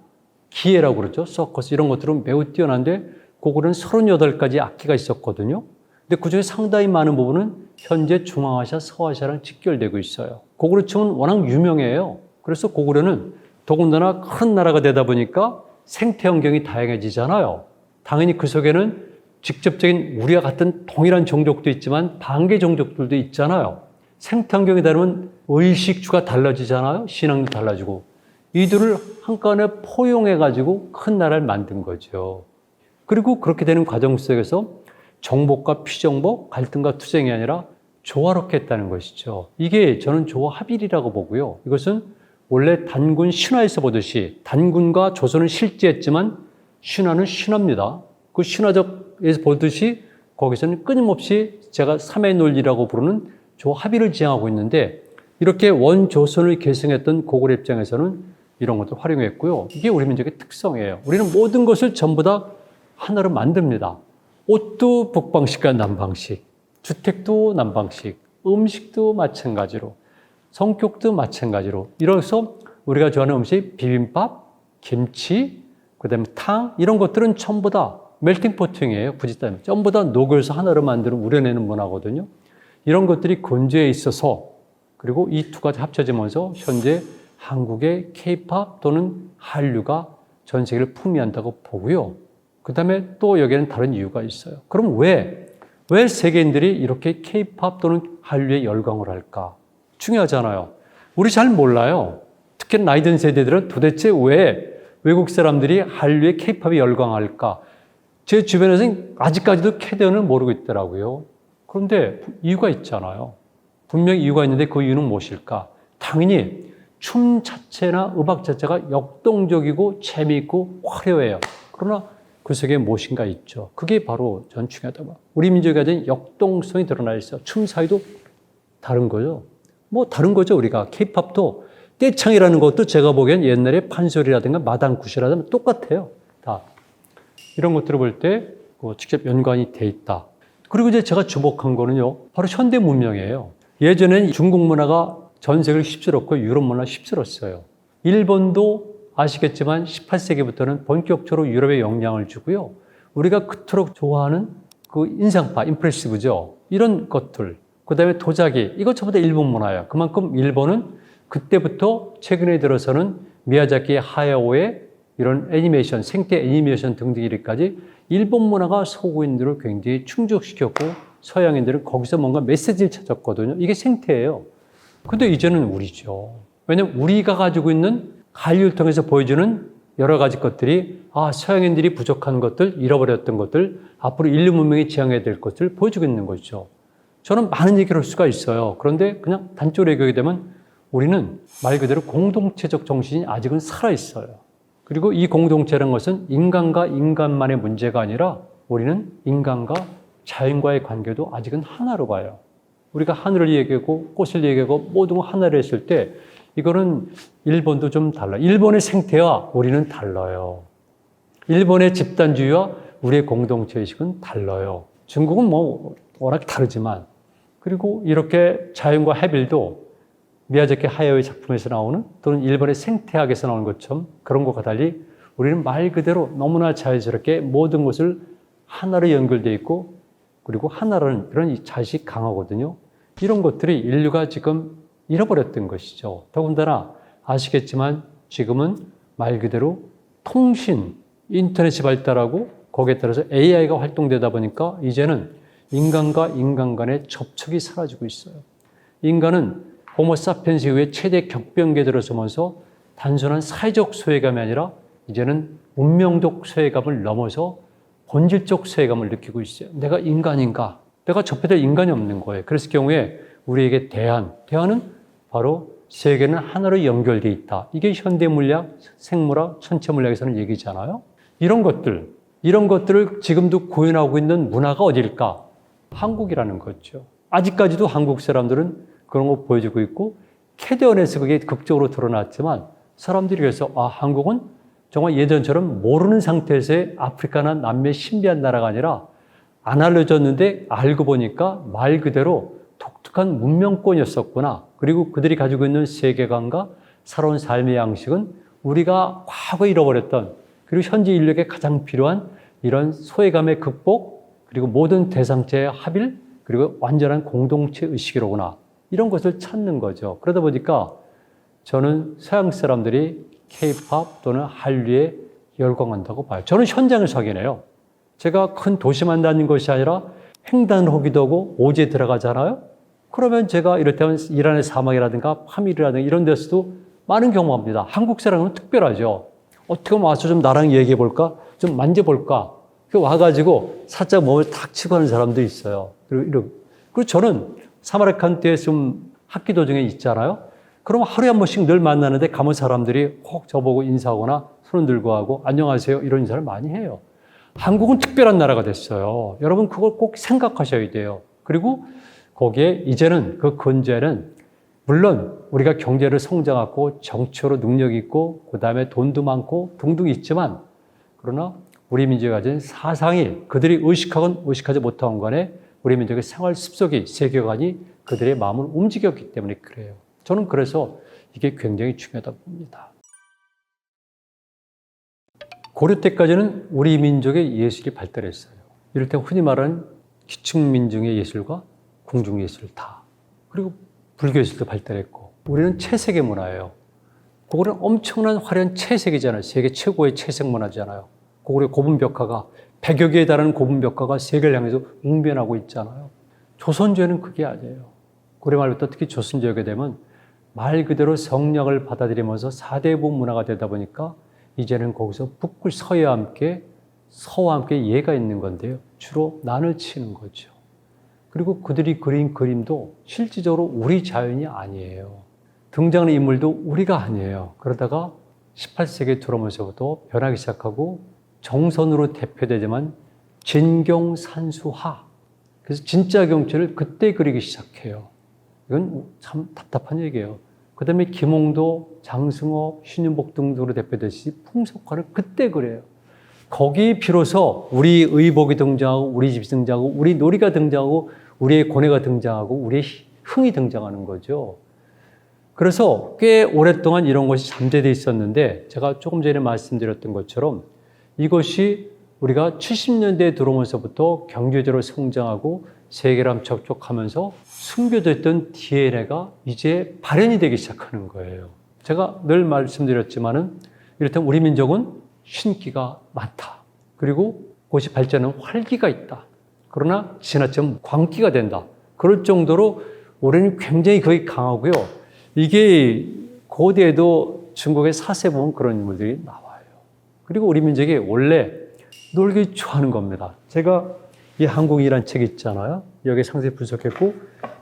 기예라고 그러죠. 서커스 이런 것들은 매우 뛰어난데 고구려는 38가지 악기가 있었거든요. 근데 그중에 상당히 많은 부분은 현재 중앙아시아, 서아시아랑 직결되고 있어요. 고구려 춤은 워낙 유명해요. 그래서 고구려는 더군다나 큰 나라가 되다 보니까 생태 환경이 다양해지잖아요. 당연히 그 속에는 직접적인 우리와 같은 동일한 종족도 있지만 반개 종족들도 있잖아요. 생태 환경이 다르면 의식주가 달라지잖아요. 신앙도 달라지고. 이들을 한꺼번에 포용해가지고 큰 나라를 만든 거죠. 그리고 그렇게 되는 과정 속에서 정복과 피정복, 갈등과 투쟁이 아니라 조화롭게 했다는 것이죠. 이게 저는 조합일이라고 보고요. 이것은 원래 단군 신화에서 보듯이 단군과 조선은 실제했지만 신화는 신화입니다. 그 신화적에서 보듯이 거기서는 끊임없이 제가 삼의 논리라고 부르는 조합일을 지향하고 있는데 이렇게 원조선을 계승했던 고구려 입장에서는 이런 것도 활용했고요. 이게 우리 민족의 특성이에요. 우리는 모든 것을 전부 다 하나로 만듭니다. 옷도 북방식과 남방식, 주택도 남방식, 음식도 마찬가지로, 성격도 마찬가지로. 이래서 우리가 좋아하는 음식, 비빔밥, 김치, 그다음에 탕 이런 것들은 전부 다 멜팅포팅이에요. 굳이 따지면 전부 다 녹여서 하나로 만드는 우려내는 문화거든요. 이런 것들이 근저에 있어서 그리고 이 두 가지 합쳐지면서 현재 한국의 K-팝 또는 한류가 전 세계를 풍미한다고 보고요. 그 다음에 또 여기에는 다른 이유가 있어요. 그럼 왜 세계인들이 이렇게 K-팝 또는 한류에 열광을 할까? 중요하잖아요. 우리 잘 몰라요. 특히 나이 든 세대들은 도대체 왜 외국 사람들이 한류에 K-팝에 열광할까? 제 주변에서는 아직까지도 캐대언을 모르고 있더라고요. 그런데 이유가 있잖아요. 분명히 이유가 있는데 그 이유는 무엇일까? 당연히 춤 자체나 음악 자체가 역동적이고 재미있고 화려해요. 그러나 그 속에 무엇인가 있죠. 그게 바로 전 중요하다고 봐요. 우리 민족이 가진 역동성이 드러나 있어요. 춤 사이도 다른 거죠. 뭐 다른 거죠. 우리가 K-팝도 떼창이라는 것도 제가 보기엔 옛날에 판소리라든가 마당굿이라든가 똑같아요. 다 이런 것들을 볼 때 직접 연관이 돼 있다. 그리고 이제 제가 주목한 거는요. 바로 현대 문명이에요. 예전엔 중국 문화가 전 세계를 휩쓸었고 유럽 문화 휩쓸었어요. 일본도 아시겠지만 18세기부터는 본격적으로 유럽에 영향을 주고요. 우리가 그토록 좋아하는 그 인상파, 임프레시브죠. 이런 것들. 그 다음에 도자기. 이것 전부 다 일본 문화예요. 그만큼 일본은 그때부터 최근에 들어서는 미야자키 하야오의 이런 애니메이션, 생태 애니메이션 등등이까지 일본 문화가 서구인들을 굉장히 충족시켰고 서양인들은 거기서 뭔가 메시지를 찾았거든요. 이게 생태예요. 근데 이제는 우리죠. 왜냐하면 우리가 가지고 있는 한류를 통해서 보여주는 여러 가지 것들이 서양인들이 부족한 것들, 잃어버렸던 것들, 앞으로 인류 문명이 지향해야 될 것을 보여주고 있는 거죠. 저는 많은 얘기를 할 수가 있어요. 그런데 그냥 단적으로 얘기하게 되면 우리는 말 그대로 공동체적 정신이 아직은 살아있어요. 그리고 이 공동체라는 것은 인간과 인간만의 문제가 아니라 우리는 인간과 자연과의 관계도 아직은 하나로 봐요. 우리가 하늘을 얘기하고 꽃을 얘기하고 모든 걸 하나로 했을 때 이거는 일본도 좀 달라요. 일본의 생태와 우리는 달라요. 일본의 집단주의와 우리의 공동체의식은 달라요. 중국은 뭐 워낙 다르지만 그리고 이렇게 자연과 해빌도 미야자키 하야오의 작품에서 나오는 또는 일본의 생태학에서 나오는 것처럼 그런 것과 달리 우리는 말 그대로 너무나 자연스럽게 모든 것을 하나로 연결되어 있고 그리고 하나라는 이런 자식이 강하거든요. 이런 것들이 인류가 지금 잃어버렸던 것이죠. 더군다나 아시겠지만 지금은 말 그대로 통신, 인터넷이 발달하고 거기에 따라서 AI가 활동되다 보니까 이제는 인간과 인간 간의 접촉이 사라지고 있어요. 인간은 호모사피엔스 이후에 최대 격변기에 들어서면서 단순한 사회적 소외감이 아니라 이제는 문명적 소외감을 넘어서 본질적 소외감을 느끼고 있어요. 내가 인간인가? 내가 접해될 인간이 없는 거예요. 그랬을 경우에 우리에게 대안은 바로 세계는 하나로 연결되어 있다. 이게 현대물리학, 생물학, 천체물리학에서는 얘기잖아요. 이런 것들을 지금도 구현하고 있는 문화가 어딜까? 한국이라는 거죠. 아직까지도 한국 사람들은 그런 거 보여주고 있고 캐대언에서 그게 극적으로 드러났지만 사람들이 그래서 한국은 정말 예전처럼 모르는 상태에서의 아프리카나 남미의 신비한 나라가 아니라 안 알려졌는데 알고 보니까 말 그대로 독특한 문명권이었었구나. 그리고 그들이 가지고 있는 세계관과 살아온 삶의 양식은 우리가 과거에 잃어버렸던 그리고 현재 인류에게 가장 필요한 이런 소외감의 극복 그리고 모든 대상체의 합일 그리고 완전한 공동체 의식이로구나. 이런 것을 찾는 거죠. 그러다 보니까 저는 서양 사람들이 K-팝 또는 한류에 열광한다고 봐요. 저는 현장에서 확인해요. 제가 큰 도시만 다닌 것이 아니라 횡단을 하기도 하고 오지에 들어가잖아요. 그러면 제가 이럴 때는 이란의 사막이라든가 파밀이라든가 이런 데서도 많은 경험합니다. 한국 사람은 특별하죠. 어떻게 와서 좀 나랑 얘기해 볼까? 좀 만져볼까? 와가지고 살짝 몸을 탁 치고 하는 사람도 있어요. 그리고 저는 사마르칸드에 좀 학기 도중에 있잖아요. 그럼 하루에 한 번씩 늘 만나는데 가면 사람들이 꼭 저보고 인사하거나 손을 들고 하고 안녕하세요 이런 인사를 많이 해요. 한국은 특별한 나라가 됐어요. 여러분 그걸 꼭 생각하셔야 돼요. 그리고 거기에 이제는 그 근제는 물론 우리가 경제를 성장하고 정치로 능력 있고 그다음에 돈도 많고 등등 있지만 그러나 우리 민족이 가진 사상이 그들이 의식하건 의식하지 못한 간에 우리 민족의 생활 습속이 세계관이 그들의 마음을 움직였기 때문에 그래요. 저는 그래서 이게 굉장히 중요하다고 봅니다. 고려 때까지는 우리 민족의 예술이 발달했어요. 이럴 때 흔히 말하는 기층민중의 예술과 궁중예술 다. 그리고 불교예술도 발달했고 우리는 채색의 문화예요. 고구려는 엄청난 화려한 채색이잖아요. 세계 최고의 채색 문화잖아요. 고구려 고분벽화가 100여 개에 달하는 고분벽화가 세계를 향해서 웅변하고 있잖아요. 조선조에는 그게 아니에요. 고려 말부터 특히 조선조에 오게 되면 말 그대로 성령을 받아들이면서 4대 부 문화가 되다 보니까 이제는 거기서 북굴 서해와 함께 서와 함께 예가 있는 건데요. 주로 난을 치는 거죠. 그리고 그들이 그린 그림도 실질적으로 우리 자연이 아니에요. 등장하는 인물도 우리가 아니에요. 그러다가 18세기에 들어오면서부터 변하기 시작하고 정선으로 대표되지만 진경산수하. 그래서 진짜 경치를 그때 그리기 시작해요. 이건 참 답답한 얘기예요. 그 다음에 김홍도, 장승호, 신윤복 등으로 대표되듯이 풍속화를 그때 그래요. 거기 비로소 우리 의복이 등장하고 우리 집이 등장하고 우리 놀이가 등장하고 우리의 고뇌가 등장하고 우리의 흥이 등장하는 거죠. 그래서 꽤 오랫동안 이런 것이 잠재되어 있었는데 제가 조금 전에 말씀드렸던 것처럼 이것이 우리가 70년대에 들어오면서부터 경제적으로 성장하고 세계랑 접촉하면서 숨겨져 있던 DNA가 이제 발현이 되기 시작하는 거예요. 제가 늘 말씀드렸지만은 이렇다면 우리 민족은 신기가 많다. 그리고 그것이 발전은 활기가 있다. 그러나 지나치면 광기가 된다. 그럴 정도로 우리는 굉장히 거의 강하고요. 이게 고대에도 중국의 사세 보면 그런 인물들이 나와요. 그리고 우리 민족이 원래 놀기 좋아하는 겁니다. 제가 이 한국이란 책 있잖아요. 여기 상세히 분석했고,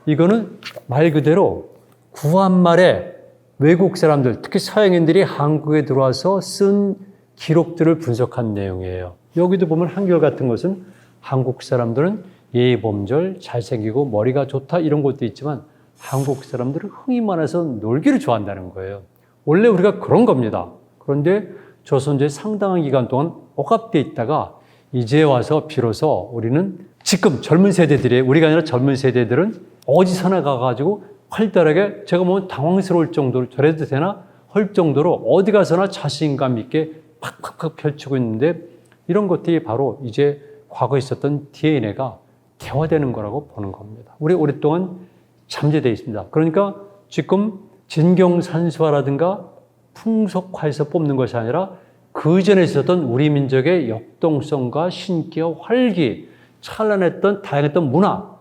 이거는 말 그대로 구한말에 외국 사람들, 특히 서양인들이 한국에 들어와서 쓴 기록들을 분석한 내용이에요. 여기도 보면 한결같은 것은 한국 사람들은 예의범절, 잘생기고 머리가 좋다 이런 것도 있지만 한국 사람들은 흥이 많아서 놀기를 좋아한다는 거예요. 원래 우리가 그런 겁니다. 그런데 조선조의 상당한 기간 동안 억압되어 있다가 이제 와서 비로소 우리는 지금 젊은 세대들이, 우리가 아니라 젊은 세대들은 어디서나 가가지고 활달하게, 제가 보면 당황스러울 정도로 저래도 되나 할 정도로 어디 가서나 자신감 있게 팍팍팍 펼치고 있는데, 이런 것들이 바로 이제 과거에 있었던 DNA가 대화되는 거라고 보는 겁니다. 우리 오랫동안 잠재되어 있습니다. 그러니까 지금 진경산수화라든가 풍속화에서 뽑는 것이 아니라 그 전에 있었던 우리 민족의 역동성과 신기와 활기, 찬란했던 다양했던 문화,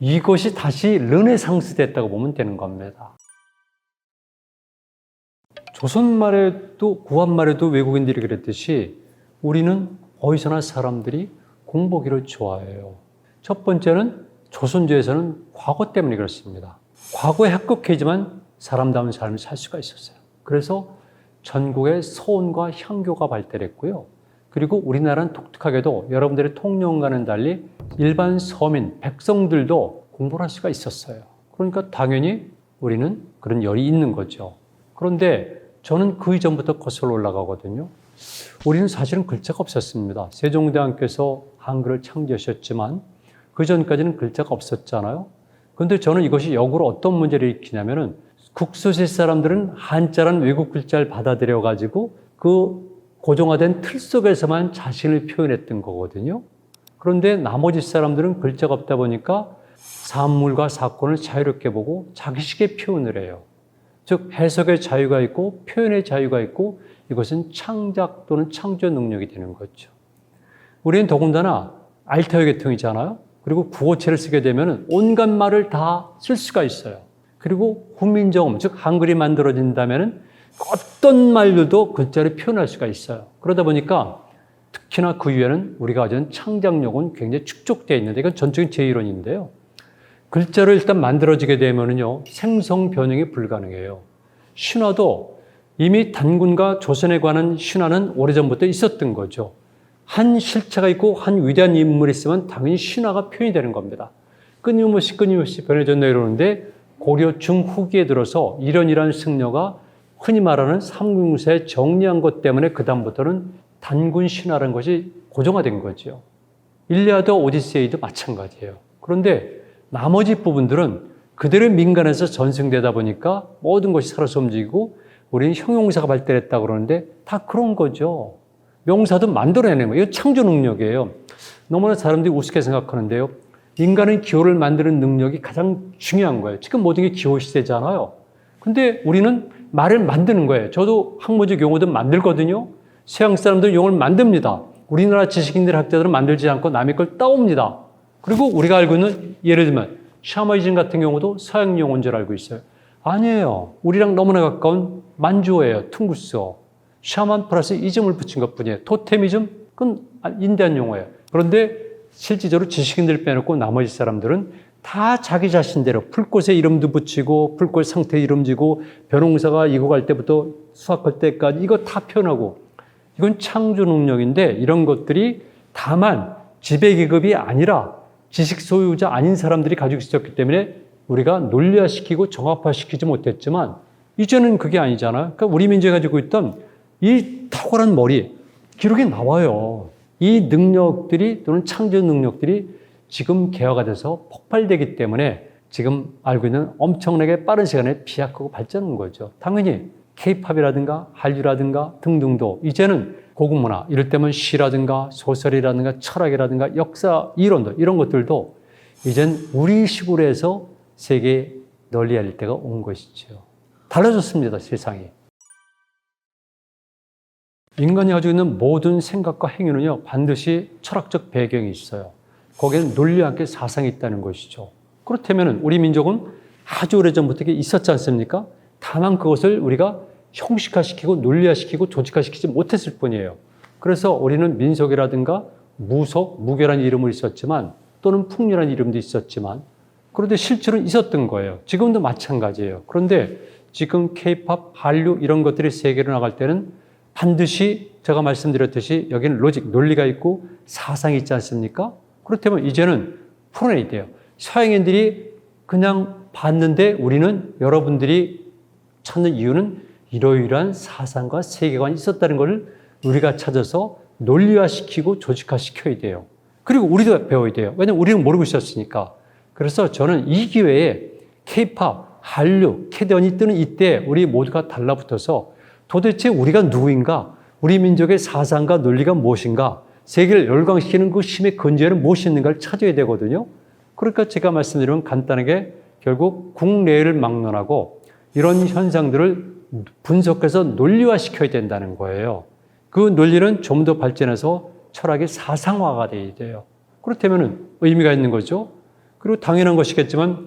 이것이 다시 르네상스 됐다고 보면 되는 겁니다. 조선말에도 구한말에도 외국인들이 그랬듯이 우리는 어디서나 사람들이 공보기를 좋아해요. 첫 번째는 조선조에서는 과거 때문에 그렇습니다. 과거에 합격해지만 사람다운 삶을 살 수가 있었어요. 그래서 전국에 서원과 향교가 발달했고요. 그리고 우리나라는 독특하게도 여러분들의 통념과는 달리 일반 서민, 백성들도 공부를 할 수가 있었어요. 그러니까 당연히 우리는 그런 열이 있는 거죠. 그런데 저는 그 이전부터 거슬러 올라가거든요. 우리는 사실은 글자가 없었습니다. 세종대왕께서 한글을 창제하셨지만 그 전까지는 글자가 없었잖아요. 그런데 저는 이것이 역으로 어떤 문제를 일으키냐면은 국소시 사람들은 한자란 외국 글자를 받아들여가지고 그 고정화된 틀 속에서만 자신을 표현했던 거거든요. 그런데 나머지 사람들은 글자가 없다 보니까 사물과 사건을 자유롭게 보고 자기식의 표현을 해요. 즉 해석의 자유가 있고 표현의 자유가 있고, 이것은 창작 또는 창조 능력이 되는 거죠. 우리는 더군다나 알타의 계통이잖아요. 그리고 구어체를 쓰게 되면 온갖 말을 다 쓸 수가 있어요. 그리고 훈민정음, 즉 한글이 만들어진다면 어떤 말들도 글자를 표현할 수가 있어요. 그러다 보니까 특히나 그 이후에는 우리가 가진 창작력은 굉장히 축적되어 있는데, 이건 전적인 제 이론인데요. 글자를 일단 만들어지게 되면요, 생성 변형이 불가능해요. 신화도 이미 단군과 조선에 관한 신화는 오래전부터 있었던 거죠. 한 실체가 있고 한 위대한 인물이 있으면 당연히 신화가 표현이 되는 겁니다. 끊임없이 변해져 내려오는데 고려 중후기에 들어서 이런 승려가 흔히 말하는 삼국사에 정리한 것 때문에 그다음부터는 단군 신화라는 것이 고정화된 거죠. 일리아드, 오디세이도 마찬가지예요. 그런데 나머지 부분들은 그들의 민간에서 전승되다 보니까 모든 것이 살아서 움직이고, 우리는 형용사가 발달했다고 그러는데 다 그런 거죠. 명사도 만들어내는 거예요. 이거 창조 능력이에요. 너무나 사람들이 우습게 생각하는데요. 인간은 기호를 만드는 능력이 가장 중요한 거예요. 지금 모든 게 기호 시대잖아요. 근데 우리는 말을 만드는 거예요. 저도 학문적 용어도 만들거든요. 서양 사람들은 용어를 만듭니다. 우리나라 지식인들, 학자들은 만들지 않고 남의 걸 따옵니다. 그리고 우리가 알고 있는, 예를 들면 샤머니즘 같은 경우도 서양 용어인 줄 알고 있어요. 아니에요. 우리랑 너무나 가까운 만주어예요. 퉁구스어. 샤만 플러스 이즘을 붙인 것뿐이에요. 토테미즘, 그건 인디안 용어예요. 그런데 실질적으로 지식인들 빼놓고 나머지 사람들은 다 자기 자신대로 풀꽃에 이름도 붙이고 풀꽃 상태 이름 지고 벼농사가 익어갈 때부터 수확할 때까지 이거 다 표현하고, 이건 창조 능력인데, 이런 것들이 다만 지배계급이 아니라 지식 소유자 아닌 사람들이 가지고 있었기 때문에 우리가 논리화시키고 정합화시키지 못했지만, 이제는 그게 아니잖아요. 그러니까 우리 민족이 가지고 있던 이 탁월한 머리, 기록에 나와요. 이 능력들이 또는 창조 능력들이 지금 개화가 돼서 폭발되기 때문에 지금 알고 있는 엄청나게 빠른 시간에 비약하고 발전한 거죠. 당연히 K-팝이라든가 한류라든가 등등도 이제는 고급 문화, 이럴 때면 시라든가 소설이라든가 철학이라든가 역사 이론도, 이런 것들도 이젠 우리식으로 해서 세계에 널리 알릴 때가 온 것이죠. 달라졌습니다, 세상이. 인간이 가지고 있는 모든 생각과 행위는요, 반드시 철학적 배경이 있어요. 거기에는 논리와 함께 사상이 있다는 것이죠. 그렇다면 우리 민족은 아주 오래전부터 이게 있었지 않습니까? 다만 그것을 우리가 형식화시키고 논리화시키고 조직화시키지 못했을 뿐이에요. 그래서 우리는 민속이라든가 무속, 무교라는 이름을 있었지만 또는 풍류라는 이름도 있었지만 그런데 실제로는 있었던 거예요. 지금도 마찬가지예요. 그런데 지금 K-팝, 한류 이런 것들이 세계로 나갈 때는 반드시 제가 말씀드렸듯이 여기는 로직, 논리가 있고 사상이 있지 않습니까? 그렇다면 이제는 풀어내야 돼요. 서양인들이 그냥 봤는데 우리는 여러분들이 찾는 이유는 이러이러한 사상과 세계관이 있었다는 것을 우리가 찾아서 논리화시키고 조직화시켜야 돼요. 그리고 우리도 배워야 돼요. 왜냐하면 우리는 모르고 있었으니까. 그래서 저는 이 기회에 K-팝, 한류, 캐대언이 뜨는 이때 우리 모두가 달라붙어서 도대체 우리가 누구인가? 우리 민족의 사상과 논리가 무엇인가? 세계를 열광시키는 그 힘의 근저에는 무엇이 있는가를 찾아야 되거든요. 그러니까 제가 말씀드리면 간단하게 결국 국내를 막론하고 이런 현상들을 분석해서 논리화시켜야 된다는 거예요. 그 논리는 좀 더 발전해서 철학의 사상화가 돼야 돼요. 그렇다면 의미가 있는 거죠. 그리고 당연한 것이겠지만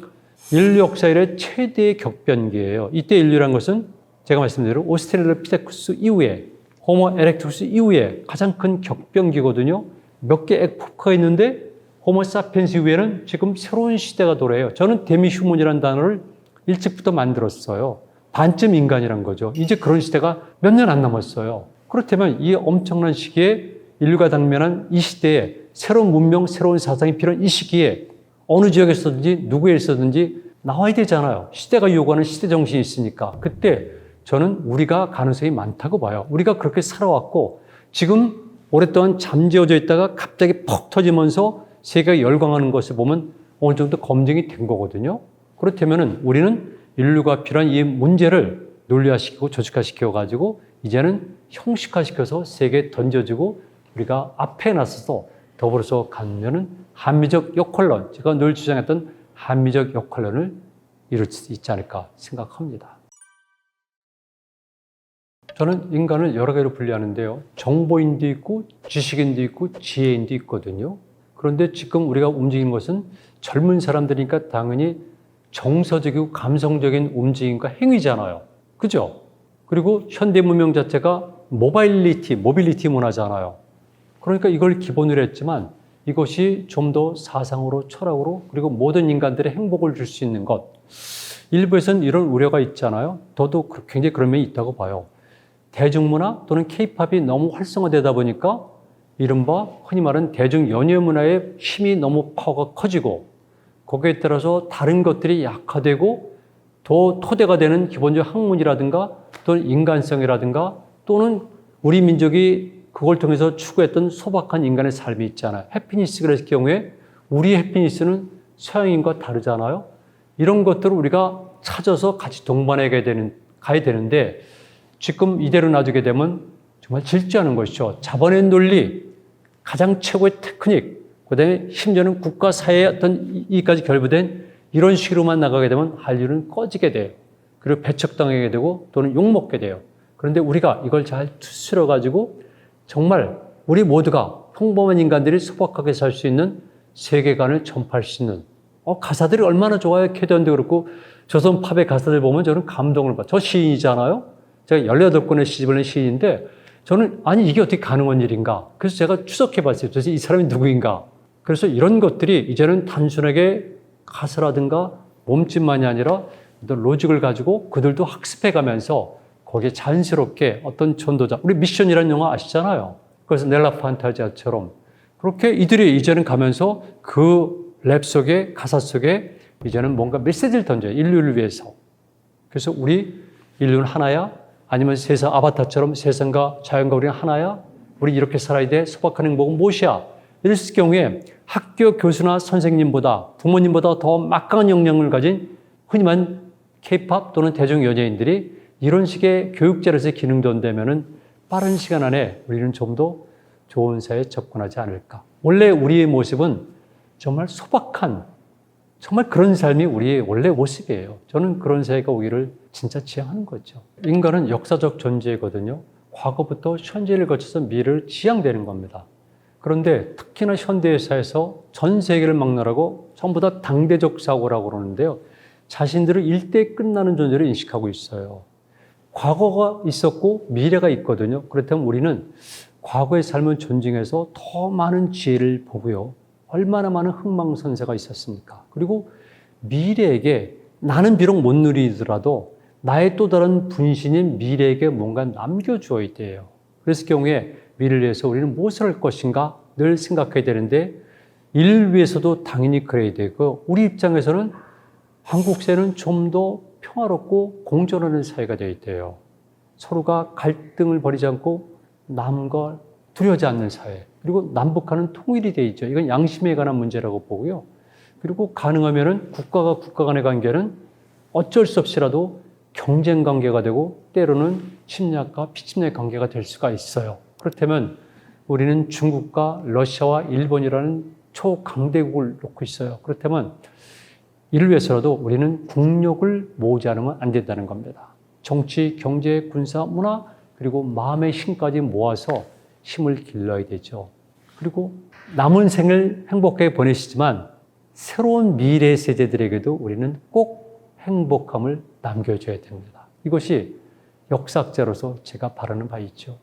인류 역사 이래 최대의 격변기예요. 이때 인류란 것은 제가 말씀드린 오스트랄로피테쿠스 이후에 호모 에렉투스 이후에 가장 큰 격변기거든요. 몇 개 에포크가 있는데 호모 사피엔스 이후에는 지금 새로운 시대가 돌아요. 저는 데미휴먼이라는 단어를 일찍부터 만들었어요. 반쯤 인간이란 거죠. 이제 그런 시대가 몇 년 안 남았어요. 그렇다면 이 엄청난 시기에 인류가 당면한 이 시대에 새로운 문명, 새로운 사상이 필요한 이 시기에 어느 지역에 있었든지 누구에 있었든지 나와야 되잖아요. 시대가 요구하는 시대 정신이 있으니까. 그때 저는 우리가 가능성이 많다고 봐요. 우리가 그렇게 살아왔고 지금 오랫동안 잠재워져 있다가 갑자기 퍽 터지면서 세계가 열광하는 것을 보면 어느 정도 검증이 된 거거든요. 그렇다면 우리는 인류가 필요한 이 문제를 논리화시키고 조직화시켜가지고 이제는 형식화시켜서 세계에 던져주고 우리가 앞에 나서서 더불어서 가면은 한미적 역할론, 제가 늘 주장했던 한미적 역할론을 이룰 수 있지 않을까 생각합니다. 저는 인간을 여러 개로 분류하는데요. 정보인도 있고 지식인도 있고 지혜인도 있거든요. 그런데 지금 우리가 움직이는 것은 젊은 사람들이니까 당연히 정서적이고 감성적인 움직임과 행위잖아요. 그죠? 그리고 현대 문명 자체가 모빌리티 문화잖아요. 그러니까 이걸 기본으로 했지만 이것이 좀 더 사상으로 철학으로 그리고 모든 인간들의 행복을 줄 수 있는 것. 일부에서는 이런 우려가 있잖아요. 저도 굉장히 그런 면이 있다고 봐요. 대중문화 또는 K-팝이 너무 활성화되다 보니까 이른바 흔히 말하는 대중연예문화의 힘이 너무 파워가 커지고 거기에 따라서 다른 것들이 약화되고 더 토대가 되는 기본적 학문이라든가 또는 인간성이라든가 또는 우리 민족이 그걸 통해서 추구했던 소박한 인간의 삶이 있잖아요. 해피니스 그랬을 경우에 우리 해피니스는 서양인과 다르잖아요. 이런 것들을 우리가 찾아서 같이 동반해 가야 되는데 지금 이대로 놔두게 되면 정말 질주하는 것이죠. 자본의 논리, 가장 최고의 테크닉, 그다음에 심지어는 국가 사회의 어떤 이까지 결부된 이런 식으로만 나가게 되면 한류는 꺼지게 돼요. 그리고 배척당하게 되고 또는 욕먹게 돼요. 그런데 우리가 이걸 잘 추스려 가지고 정말 우리 모두가 평범한 인간들이 소박하게 살 수 있는 세계관을 전파할 수 있는 가사들이 얼마나 좋아요. 캐던도 그렇고 조선 팝의 가사들 보면 저는 감동을 받아요. 저 시인이잖아요. 제가 18권의 시집을 낸 시인인데 저는 아니 이게 어떻게 가능한 일인가. 그래서 제가 추적해 봤어요. 도대체 이 사람이 누구인가. 그래서 이런 것들이 이제는 단순하게 가사라든가 몸짓만이 아니라 로직을 가지고 그들도 학습해 가면서 거기에 자연스럽게 어떤 전도자, 우리 미션이라는 영화 아시잖아요. 그래서 넬라 판타지아처럼 그렇게 이들이 이제는 가면서 그 랩 속에 가사 속에 이제는 뭔가 메시지를 던져요. 인류를 위해서. 그래서 우리 인류는 하나야? 아니면 세상 아바타처럼 세상과 자연과 우리는 하나야? 우리 이렇게 살아야 돼? 소박한 행복은 무엇이야? 이랬을 경우에 학교 교수나 선생님보다 부모님보다 더 막강한 역량을 가진 흔히 말하는 K-팝 또는 대중 연예인들이 이런 식의 교육자로서의 기능도 온다면은 빠른 시간 안에 우리는 좀 더 좋은 사회에 접근하지 않을까. 원래 우리의 모습은 정말 소박한 정말 그런 삶이 우리의 원래 모습이에요. 저는 그런 사회가 오기를 진짜 지향하는 거죠. 인간은 역사적 존재거든요. 과거부터 현재를 거쳐서 미래를 지향되는 겁니다. 그런데 특히나 현대사에서 전 세계를 막론하고 전부 다 당대적 사고라고 그러는데요. 자신들을 일대에 끝나는 존재로 인식하고 있어요. 과거가 있었고 미래가 있거든요. 그렇다면 우리는 과거의 삶을 존중해서 더 많은 지혜를 보고요. 얼마나 많은 흥망성쇠가 있었습니까? 그리고 미래에게 나는 비록 못 누리더라도 나의 또 다른 분신인 미래에게 뭔가 남겨주어야 돼요. 그랬을 경우에 미래를 위해서 우리는 무엇을 할 것인가 늘 생각해야 되는데 이를 위해서도 당연히 그래야 되고 우리 입장에서는 한국 사회는 좀 더 평화롭고 공존하는 사회가 되어야 돼요. 서로가 갈등을 벌이지 않고 남과 두려워하지 않는 사회. 그리고 남북한은 통일이 되어 있죠. 이건 양심에 관한 문제라고 보고요. 그리고 가능하면은 국가가 국가 간의 관계는 어쩔 수 없이라도 경쟁 관계가 되고 때로는 침략과 피침략 관계가 될 수가 있어요. 그렇다면 우리는 중국과 러시아와 일본이라는 초강대국을 놓고 있어요. 그렇다면 이를 위해서라도 우리는 국력을 모으지 않으면 안 된다는 겁니다. 정치, 경제, 군사, 문화 그리고 마음의 힘까지 모아서 힘을 길러야 되죠. 그리고 남은 생을 행복하게 보내시지만 새로운 미래 세대들에게도 우리는 꼭 행복함을 남겨줘야 됩니다. 이것이 역사학자로서 제가 바라는 바 있죠.